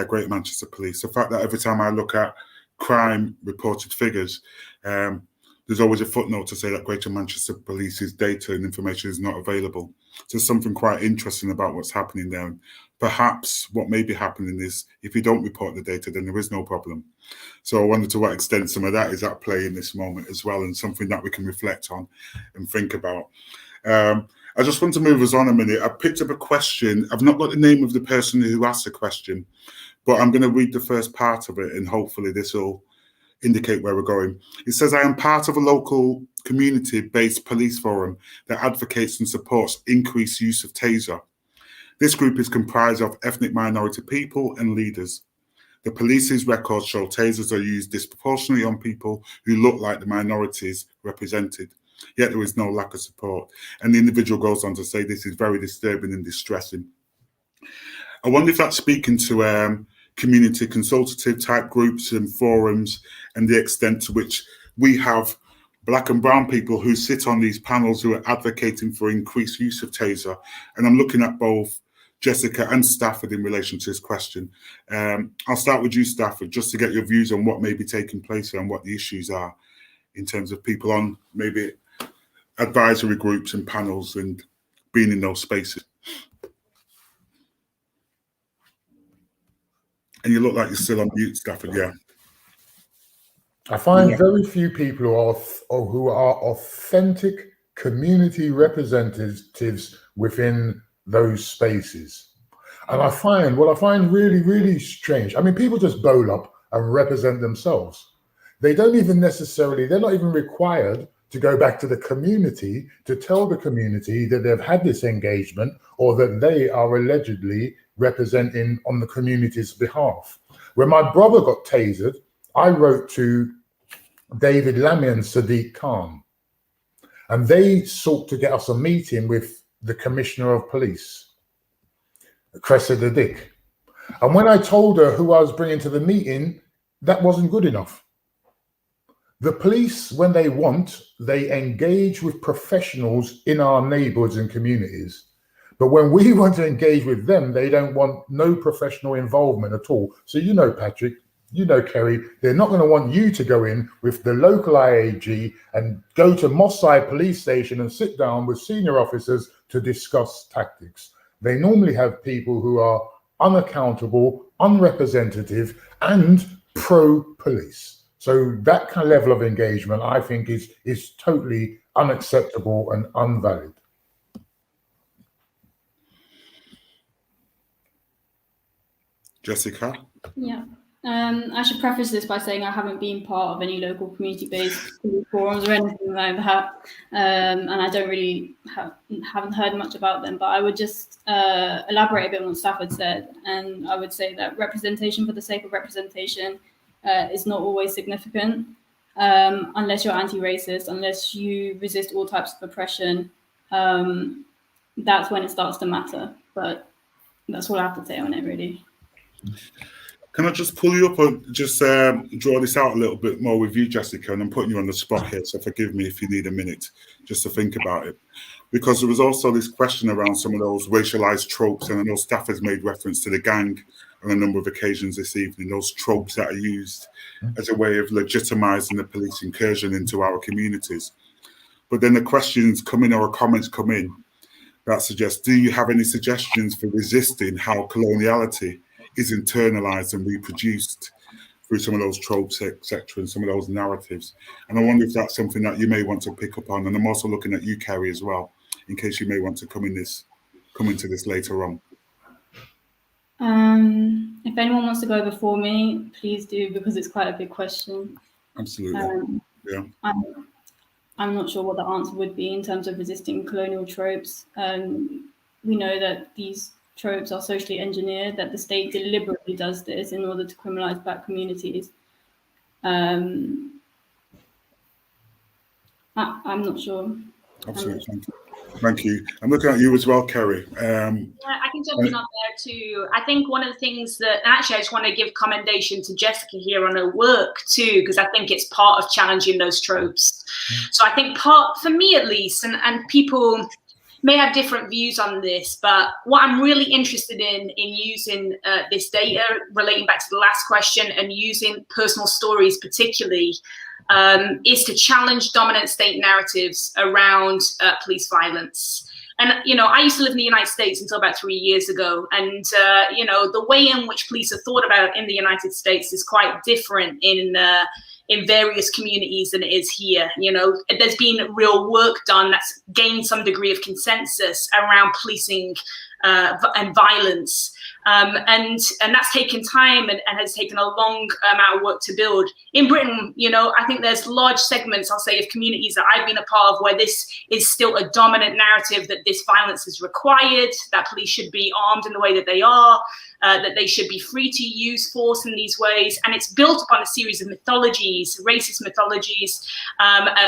Greater Manchester Police. The fact that every time I look at crime reported figures, there's always a footnote to say that Greater Manchester Police's data and information is not available. So there's something quite interesting about what's happening there. Perhaps what may be happening is if you don't report the data, then there is no problem. So I wonder to what extent some of that is at play in this moment as well, and something that we can reflect on and think about. I just want to move us on a minute. I picked up a question. I've not got the name of the person who asked the question, but I'm going to read the first part of it, and hopefully this will indicate where we're going. It says, I am part of a local community-based police forum that advocates and supports increased use of Taser. This group is comprised of ethnic minority people and leaders. The police's records show Tasers are used disproportionately on people who look like the minorities represented, yet there is no lack of support. And the individual goes on to say this is very disturbing and distressing. I wonder if that's speaking to community consultative type groups and forums, and the extent to which we have Black and brown people who sit on these panels who are advocating for increased use of Taser. And I'm looking at both Jessica and Stafford in relation to this question. I'll start with you, Stafford, just to get your views on what may be taking place and what the issues are in terms of people on maybe advisory groups and panels and being in those spaces. And you look like you're still on mute, Stafford, yeah. I find very few people who are authentic community representatives within those spaces. And what I find really, really strange, I mean, people just bowl up and represent themselves. They don't even necessarily, they're not even required to go back to the community to tell the community that they've had this engagement or that they are allegedly representing on the community's behalf. When my brother got tasered, I wrote to David Lammy and Sadiq Khan. And they sought to get us a meeting with the Commissioner of Police, Cressida Dick. And when I told her who I was bringing to the meeting, that wasn't good enough. The police, when they want, they engage with professionals in our neighborhoods and communities. But when we want to engage with them, they don't want no professional involvement at all. So, you know, Patrick, you know, Kerry, they're not going to want you to go in with the local IAG and go to Moss Side Police Station and sit down with senior officers to discuss tactics. They normally have people who are unaccountable, unrepresentative, and pro-police. So that kind of level of engagement, I think, is totally unacceptable and unvalid. Jessica? Yeah. I should preface this by saying I haven't been part of any local community-based forums or anything like that, and I don't really haven't heard much about them. But I would just elaborate a bit on what Stafford said, and I would say that representation for the sake of representation is not always significant, unless you're anti-racist, unless you resist all types of oppression. That's when it starts to matter. But that's all I have to say on it, really. Can I just pull you up and just draw this out a little bit more with you, Jessica? And I'm putting you on the spot here, so forgive me if you need a minute just to think about it. Because there was also this question around some of those racialized tropes, and I know staff has made reference to the gang on a number of occasions this evening, those tropes that are used as a way of legitimizing the police incursion into our communities. But then the questions come in or comments come in that suggest, do you have any suggestions for resisting how coloniality is internalized and reproduced through some of those tropes, etc., and some of those narratives? And I wonder if that's something that you may want to pick up on. And I'm also looking at you, Kerry, as well, in case you may want to come into this later on. If anyone wants to go before me, please do, because it's quite a big question. Absolutely. Yeah. I'm not sure what the answer would be in terms of resisting colonial tropes. We know that these tropes are socially engineered, that the state deliberately does this in order to criminalize Black communities. I'm not sure. Absolutely. Thank you. I'm looking at you as well, Kerry. Yeah, I can jump in on there too. I think one of the things that, actually, I just want to give commendation to Jessica here on her work too, because I think it's part of challenging those tropes. So I think for me at least, and people may have different views on this, but what I'm really interested in using this data, relating back to the last question, and using personal stories particularly, is to challenge dominant state narratives around police violence. And, you know, I used to live in the United States until about 3 years ago. And, you know, the way in which police are thought about in the United States is quite different in various communities than it is here. You know, there's been real work done that's gained some degree of consensus around policing and violence. And that's taken time and has taken a long amount of work to build. In Britain, you know, I think there's large segments, I'll say, of communities that I've been a part of where this is still a dominant narrative, that this violence is required, that police should be armed in the way that they are, that they should be free to use force in these ways. And it's built upon a series of mythologies, racist mythologies,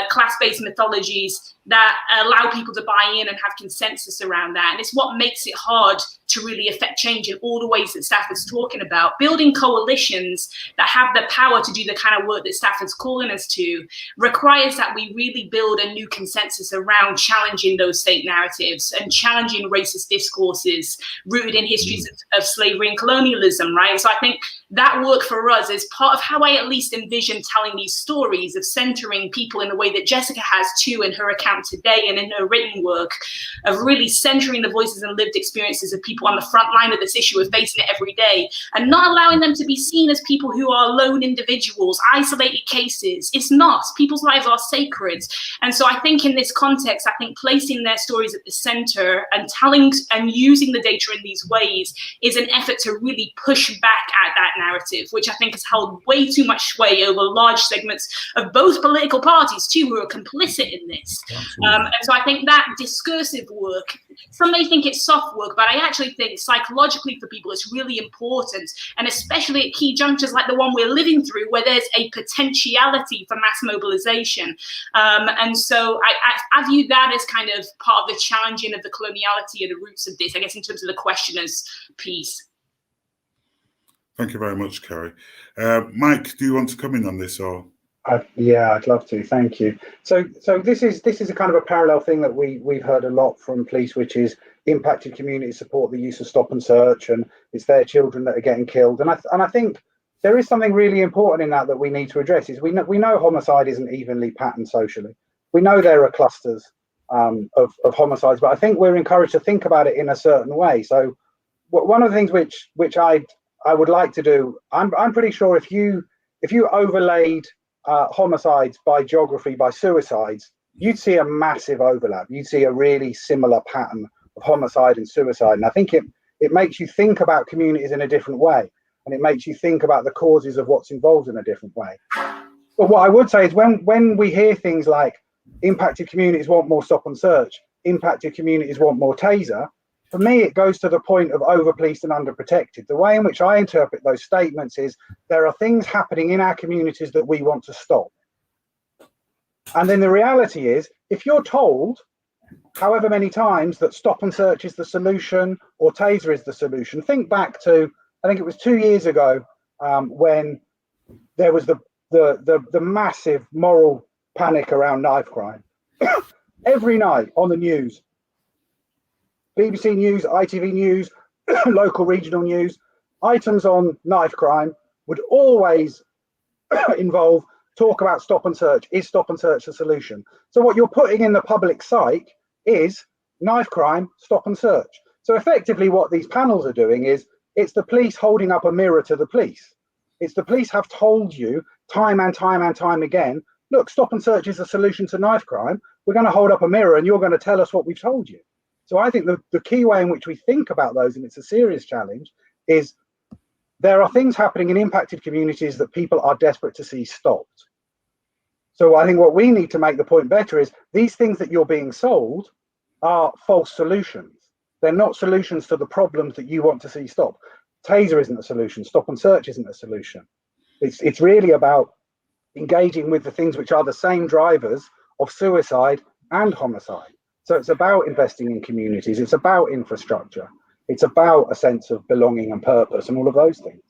class-based mythologies that allow people to buy in and have consensus around that. And it's what makes it hard to really affect change in all the ways that Stafford's talking about. Building coalitions that have the power to do the kind of work that Stafford's calling us to requires that we really build a new consensus around challenging those state narratives and challenging racist discourses rooted in histories of slavery and colonialism, right? So I think that work for us is part of how I at least envision telling these stories, of centering people in the way that Jessica has too in her account today and in her written work, of really centering the voices and lived experiences of people on the front line of this issue, of facing it every day, and not allowing them to be seen as people who are lone individuals, isolated cases. It's not. People's lives are sacred. And so I think in this context, I think placing their stories at the center and telling and using the data in these ways is an effort to really push back at that narrative, which I think has held way too much sway over large segments of both political parties too, who are complicit in this. And so I think that discursive work, some may think it's soft work, but I actually think psychologically for people, it's really important, and especially at key junctures like the one we're living through, where there's a potentiality for mass mobilization. And so I view that as kind of part of the challenging of the coloniality of the roots of this, I guess, in terms of the questioner's piece. Thank you very much, Kerry. Mike, do you want to come in on this, or? Yeah, I'd love to. Thank you. So this is a kind of a parallel thing that we've heard a lot from police, which is impacted communities support the use of stop and search, and it's their children that are getting killed. And I think there is something really important in that we need to address. Is we know homicide isn't evenly patterned socially. We know there are clusters of homicides, but I think we're encouraged to think about it in a certain way. So one of the things which I would like to do, I'm pretty sure if you overlaid homicides by geography, by suicides, you'd see a massive overlap. You'd see a really similar pattern of homicide and suicide. And I think it makes you think about communities in a different way, and it makes you think about the causes of what's involved in a different way. But what I would say is when we hear things like impacted communities want more stop and search, impacted communities want more taser, for me, it goes to the point of over-policed and under-protected. The way in which I interpret those statements is there are things happening in our communities that we want to stop. And then the reality is, if you're told however many times that stop and search is the solution or taser is the solution, think back to, I think it was 2 years ago, when there was the massive moral panic around knife crime. Every night on the news, BBC News, ITV News, local regional news, items on knife crime would always involve talk about stop and search. Is stop and search the solution? So what you're putting in the public psyche is knife crime, stop and search. So effectively what these panels are doing is it's the police holding up a mirror to the police. It's the police have told you time and time and time again, look, stop and search is the solution to knife crime. We're going to hold up a mirror and you're going to tell us what we've told you. So I think the key way in which we think about those, and it's a serious challenge, is there are things happening in impacted communities that people are desperate to see stopped. So I think what we need to make the point better is these things that you're being sold are false solutions. They're not solutions to the problems that you want to see stopped. Taser isn't a solution. Stop and search isn't a solution. It's really about engaging with the things which are the same drivers of suicide and homicide. So it's about investing in communities. It's about infrastructure. It's about a sense of belonging and purpose and all of those things.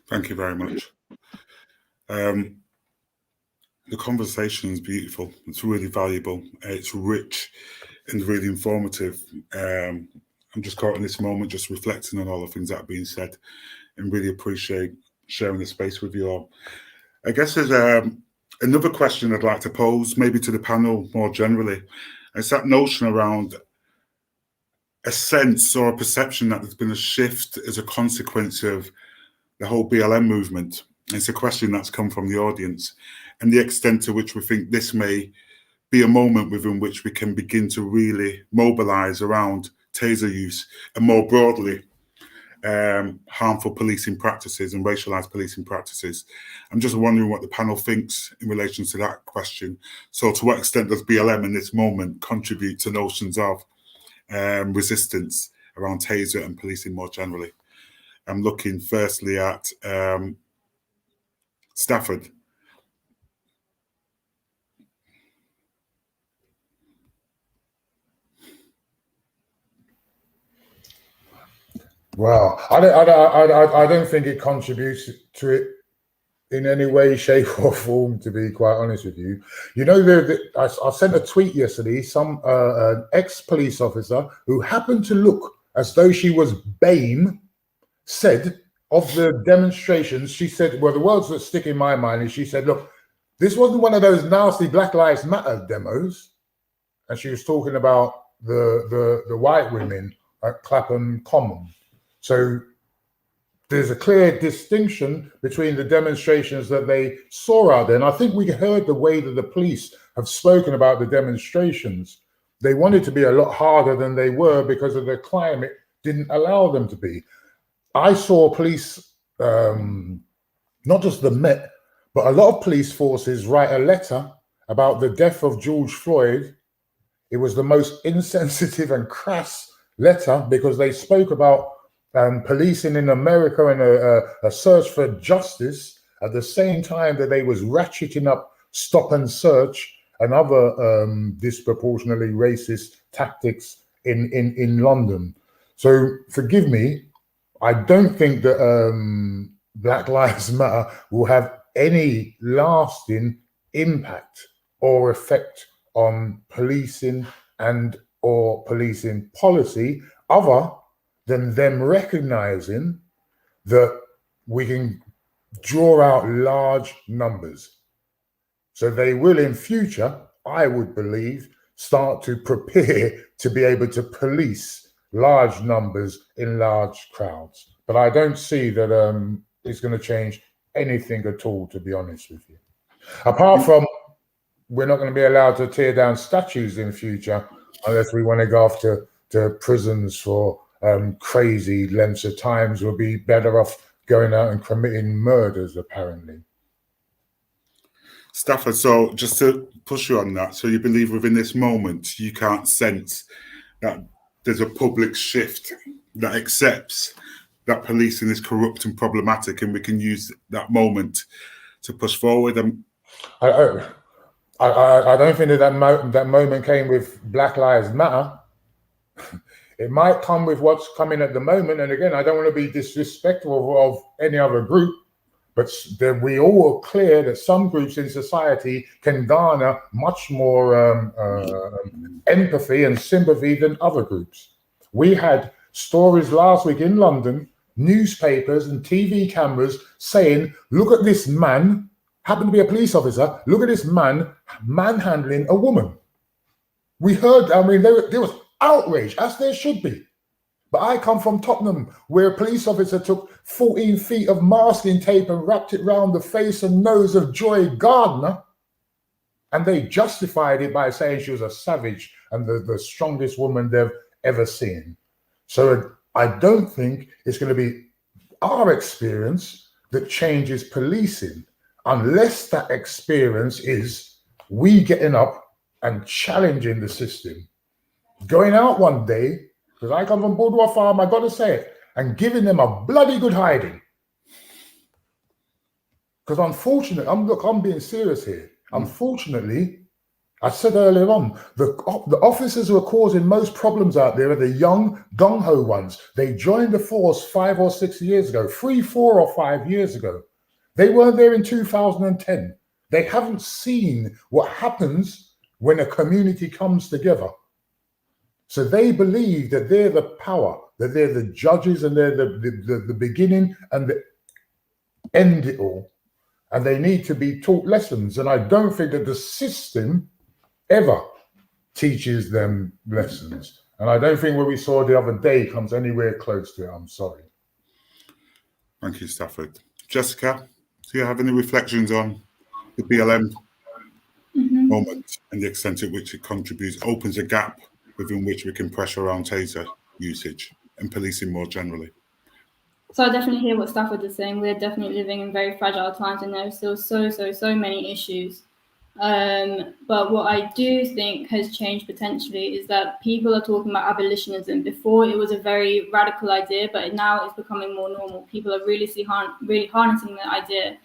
Thank you very much. The conversation is beautiful. It's really valuable. It's rich and really informative. I'm just caught in this moment, just reflecting on all the things that have been said, and really appreciate sharing the space with you all. I guess there's another question I'd like to pose, maybe to the panel more generally. It's that notion around a sense or a perception that there's been a shift as a consequence of the whole BLM movement. It's a question that's come from the audience, and the extent to which we think this may be a moment within which we can begin to really mobilize around taser use and more broadly harmful policing practices and racialized policing practices. I'm just wondering what the panel thinks in relation to that question. So to what extent does BLM in this moment contribute to notions of resistance around taser and policing more generally? I'm looking firstly at Stafford. Well, I don't think it contributes to it in any way, shape, or form, to be quite honest with you. You know, I sent a tweet yesterday, an ex-police officer who happened to look as though she was BAME said of the demonstrations, she said, well, the words that stick in my mind is she said, look, this wasn't one of those nasty Black Lives Matter demos. And she was talking about the white women at Clapham Common. So there's a clear distinction between the demonstrations that they saw out there. And I think we heard the way that the police have spoken about the demonstrations. They wanted to be a lot harder than they were because of the climate didn't allow them to be. I saw police, not just the Met, but a lot of police forces write a letter about the death of George Floyd It was the most insensitive and crass letter because they spoke about policing in America and a search for justice at the same time that they was ratcheting up stop and search and other disproportionately racist tactics in London. So forgive me, I don't think that Black Lives Matter will have any lasting impact or effect on policing and or policing policy other than them recognizing that we can draw out large numbers. So they will in future, I would believe, start to prepare to be able to police large numbers in large crowds. But I don't see that it's going to change anything at all, to be honest with you. Apart from we're not going to be allowed to tear down statues in future unless we want to go off to prisons for crazy lengths of times. We'll be better off going out and committing murders, apparently. Stafford, so just to push you on that, so you believe within this moment you can't sense that there's a public shift that accepts that policing is corrupt and problematic, and we can use that moment to push forward? I don't think that moment came with Black Lives Matter. It might come with what's coming at the moment. And again, I don't want to be disrespectful of any other group, but we all are clear that some groups in society can garner much more empathy and sympathy than other groups. We had stories last week in London, newspapers and TV cameras saying, look at this man, happened to be a police officer, look at this man manhandling a woman. We heard, I mean, there was outrage, as there should be. But I come from Tottenham, where a police officer took 14 feet of masking tape and wrapped it round the face and nose of Joy Gardner. And they justified it by saying she was a savage and the strongest woman they've ever seen. So I don't think it's going to be our experience that changes policing, unless that experience is we getting up and challenging the system. Going out one day, because I come from Boudoir Farm, I got to say it, and giving them a bloody good hiding. Because unfortunately, I'm being serious here. Unfortunately, I said earlier on, the officers who are causing most problems out there are the young, gung-ho ones. They joined the force 5 or 6 years ago, 3, 4 or 5 years ago. They weren't there in 2010. They haven't seen what happens when a community comes together. So they believe that they're the power, that they're the judges and they're the beginning and the end it all. And they need to be taught lessons. And I don't think that the system ever teaches them lessons. And I don't think what we saw the other day comes anywhere close to it. I'm sorry. Thank you, Stafford. Jessica, do you have any reflections on the BLM moment and the extent to which it contributes, opens a gap within which we can pressure around taser usage and policing more generally? So I definitely hear what Stafford is saying. We're definitely living in very fragile times and there are still so many issues. But what I do think has changed potentially is that people are talking about abolitionism. Before it was a very radical idea, but now it's becoming more normal. People are really harnessing the idea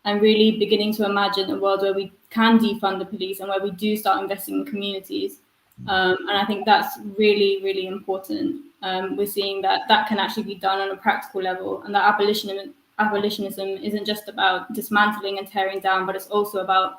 and really beginning to imagine a world where we can defund the police and where we do start investing in communities. And I think that's really, really important. We're seeing that can actually be done on a practical level, and that abolitionism isn't just about dismantling and tearing down, but it's also about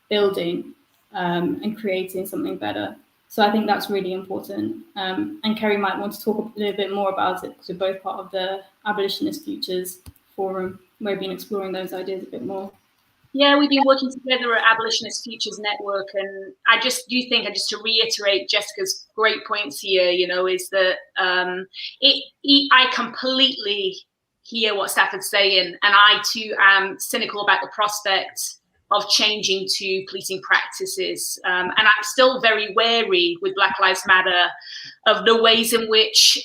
building and creating something better. So I think that's really important. And Kerry might want to talk a little bit more about it because we're both part of the Abolitionist Futures Forum. We've been exploring those ideas a bit more. Yeah, we've been working together at Abolitionist Futures Network, and I just do think, and just to reiterate Jessica's great points here, is that I completely hear what Stafford's saying, and I too am cynical about the prospect of changing to policing practices. And I'm still very wary with Black Lives Matter of the ways in which,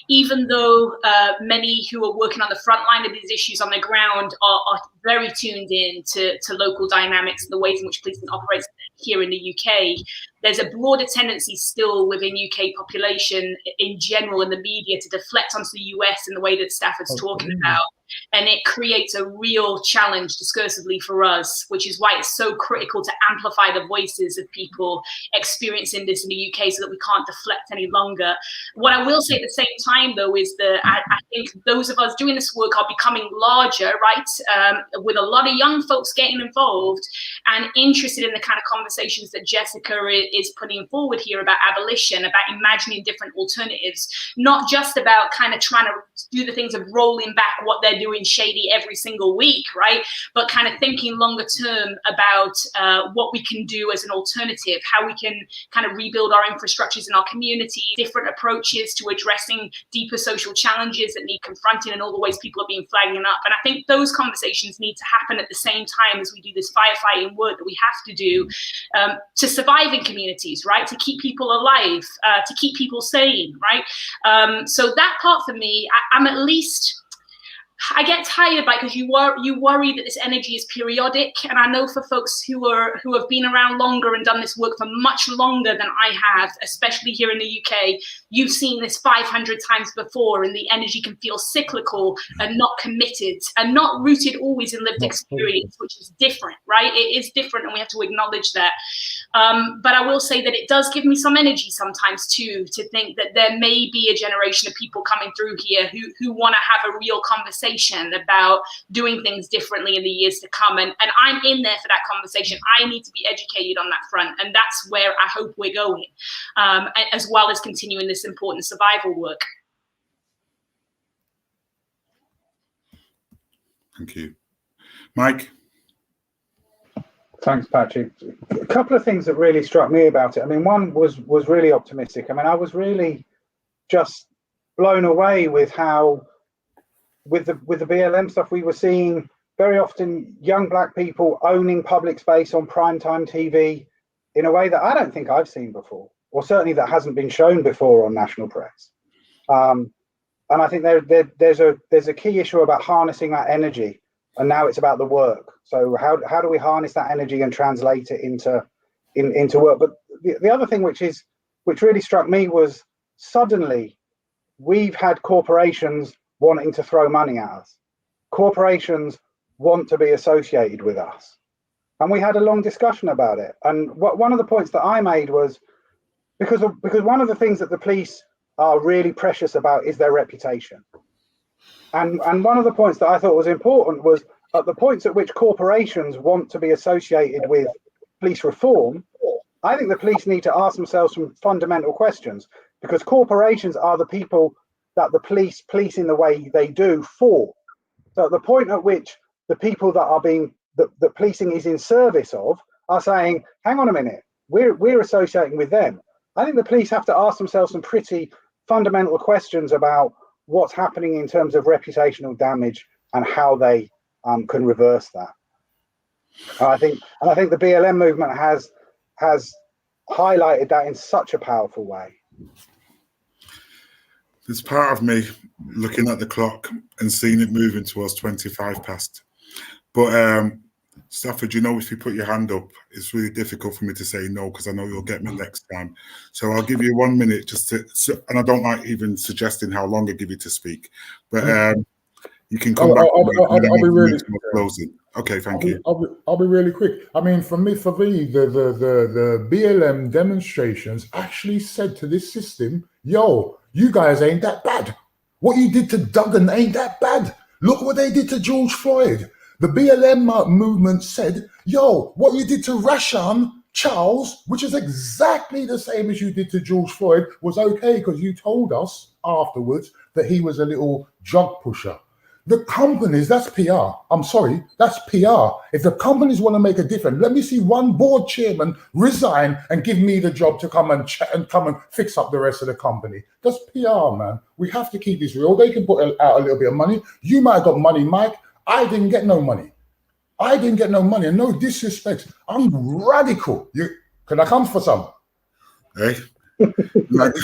even though many who are working on the front line of these issues on the ground are very tuned in to local dynamics and the ways in which policing operates here in the UK, there's a broader tendency still within UK population in general in the media to deflect onto the US in the way that Stafford's talking about. And it creates a real challenge discursively for us, which is why it's so critical to amplify the voices of people experiencing this in the UK so that we can't deflect any longer. What I will say at the same time, though, is that I think those of us doing this work are becoming larger, right? With a lot of young folks getting involved and interested in the kind of conversations that Jessica is putting forward here about abolition, about imagining different alternatives, not just about kind of trying to do the things of rolling back what they're doing shady every single week, right? But kind of thinking longer term about what we can do as an alternative, how we can kind of rebuild our infrastructures in our community, different approaches to addressing deeper social challenges that need confronting and all the ways people are being flagging up. And I think those conversations need to happen at the same time as we do this firefighting work that we have to do to survive in communities, right? To keep people alive, to keep people sane, right? So that part for me, I'm at least, I get tired by because you worry that this energy is periodic, and I know for folks who have been around longer and done this work for much longer than I have, especially here in the UK, you've seen this 500 times before, and the energy can feel cyclical and not committed and not rooted always in lived experience, which is different, right? It is different, and we have to acknowledge that. But I will say that it does give me some energy sometimes too, to think that there may be a generation of people coming through here who want to have a real conversation about doing things differently in the years to come. And I'm in there for that conversation. I need to be educated on that front. And that's where I hope we're going, as well as continuing this important survival work. Thank you. Mike? Thanks, Patrick. A couple of things that really struck me about it. I mean, one was really optimistic. I mean, I was really just blown away with how, with the BLM stuff, we were seeing very often young Black people owning public space on primetime TV in a way that I don't think I've seen before, or certainly that hasn't been shown before on national press. And I think there's a key issue about harnessing that energy, and now it's about the work. So how do we harness that energy and translate it into work? But the other thing which really struck me was suddenly we've had corporations wanting to throw money at us. Corporations want to be associated with us. And we had a long discussion about it. And one of the points that I made was because one of the things that the police are really precious about is their reputation. And one of the points that I thought was important was at the points at which corporations want to be associated with police reform, I think the police need to ask themselves some fundamental questions, because corporations are the people that the police in the way they do for. So at the point at which the people that are being, that policing is in service of, are saying, hang on a minute, we're associating with them. I think the police have to ask themselves some pretty fundamental questions about what's happening in terms of reputational damage and how they can reverse that. And I think the BLM movement has highlighted that in such a powerful way. There's part of me looking at the clock and seeing it moving towards 25 past. But Stafford, you know, if you put your hand up, it's really difficult for me to say no, because I know you'll get me next time. So I'll give you 1 minute just to, and I don't like even suggesting how long I give you to speak, but you can come back. I'll be really closing. Okay, thank you. I'll be really quick. I mean, for me, the BLM demonstrations actually said to this system, yo, you guys ain't that bad. What you did to Duggan ain't that bad. Look what they did to George Floyd. The BLM movement said, yo, what you did to Rashan Charles, which is exactly the same as you did to George Floyd, was okay because you told us afterwards that he was a little drug pusher. The companies, that's PR. I'm sorry, that's PR. If the companies want to make a difference, let me see one board chairman resign and give me the job to come and come and fix up the rest of the company. That's PR, man. We have to keep this real. They can put out a little bit of money. You might have got money, Mike. I didn't get no money. I didn't get no money, and no disrespect. I'm radical. Can I come for some? Hey, I want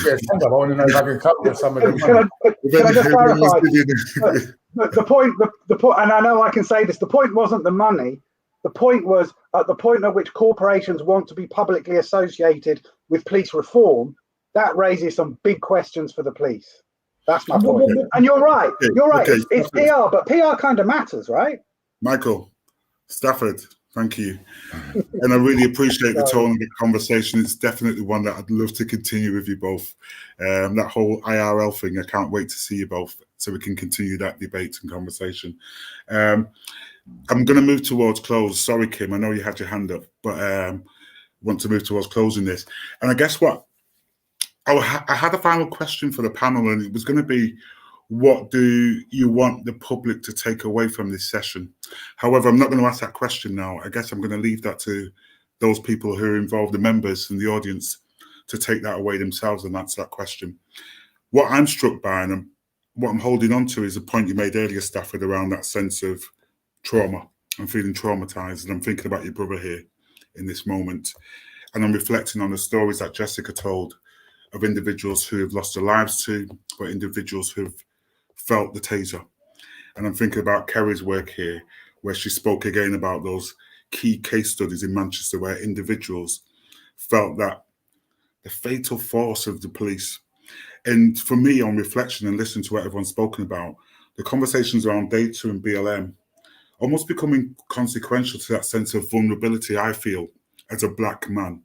to know if I can come for some of the money. Can I just clarify? The point, and I know I can say this, the point wasn't the money. The point was at the point at which corporations want to be publicly associated with police reform, that raises some big questions for the police. That's my point. And you're right. You're right. Okay, it's PR, but PR kind of matters, right? Michael, Stafford, thank you. And I really appreciate the tone of the conversation. It's definitely one that I'd love to continue with you both. That whole IRL thing, I can't wait to see you both so we can continue that debate and conversation. I'm going to move towards close. Sorry, Kim, I know you had your hand up, but want to move towards closing this. And I guess what? I had a final question for the panel, and it was going to be, what do you want the public to take away from this session? However, I'm not going to ask that question now. I guess I'm going to leave that to those people who are involved, the members and the audience, to take that away themselves and answer that question. What I'm struck by and what I'm holding on to is a point you made earlier, Stafford, around that sense of trauma. I'm feeling traumatized, and I'm thinking about your brother here in this moment. And I'm reflecting on the stories that Jessica told of individuals who have lost their lives to, but individuals who have felt the taser. And I'm thinking about Kerry's work here, where she spoke again about those key case studies in Manchester where individuals felt that the fatal force of the police. And for me, on reflection and listening to what everyone's spoken about, the conversations around data and BLM almost becoming consequential to that sense of vulnerability I feel as a black man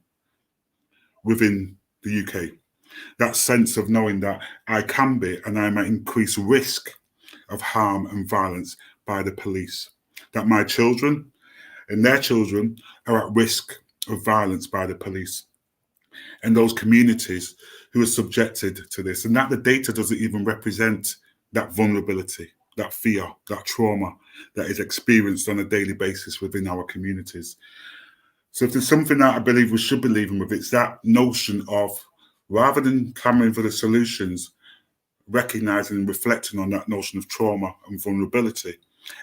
within the UK. That sense of knowing that I can be and I'm at increased risk of harm and violence by the police, that my children and their children are at risk of violence by the police, and those communities who are subjected to this, and that the data doesn't even represent that vulnerability, that fear, that trauma that is experienced on a daily basis within our communities. So if there's something that I believe we should be leaving with, it's that notion of, rather than clamoring for the solutions, recognizing and reflecting on that notion of trauma and vulnerability,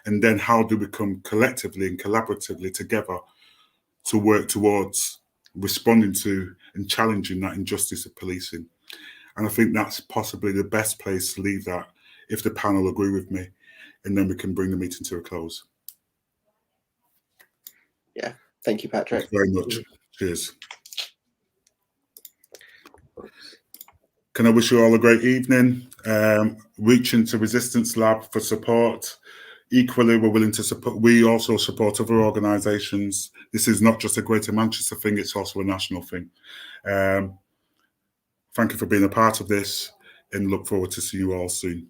and then how do we come collectively and collaboratively together to work towards responding to and challenging that injustice of policing. And I think that's possibly the best place to leave that, if the panel agree with me, and then we can bring the meeting to a close. Yeah, thank you, Patrick. Thanks very much. Cheers. Can I wish you all a great evening? Reaching to Resistance Lab for support. Equally, we're willing to support. We also support other organisations. This is not just a Greater Manchester thing, it's also a national thing. Thank you for being a part of this, and look forward to seeing you all soon.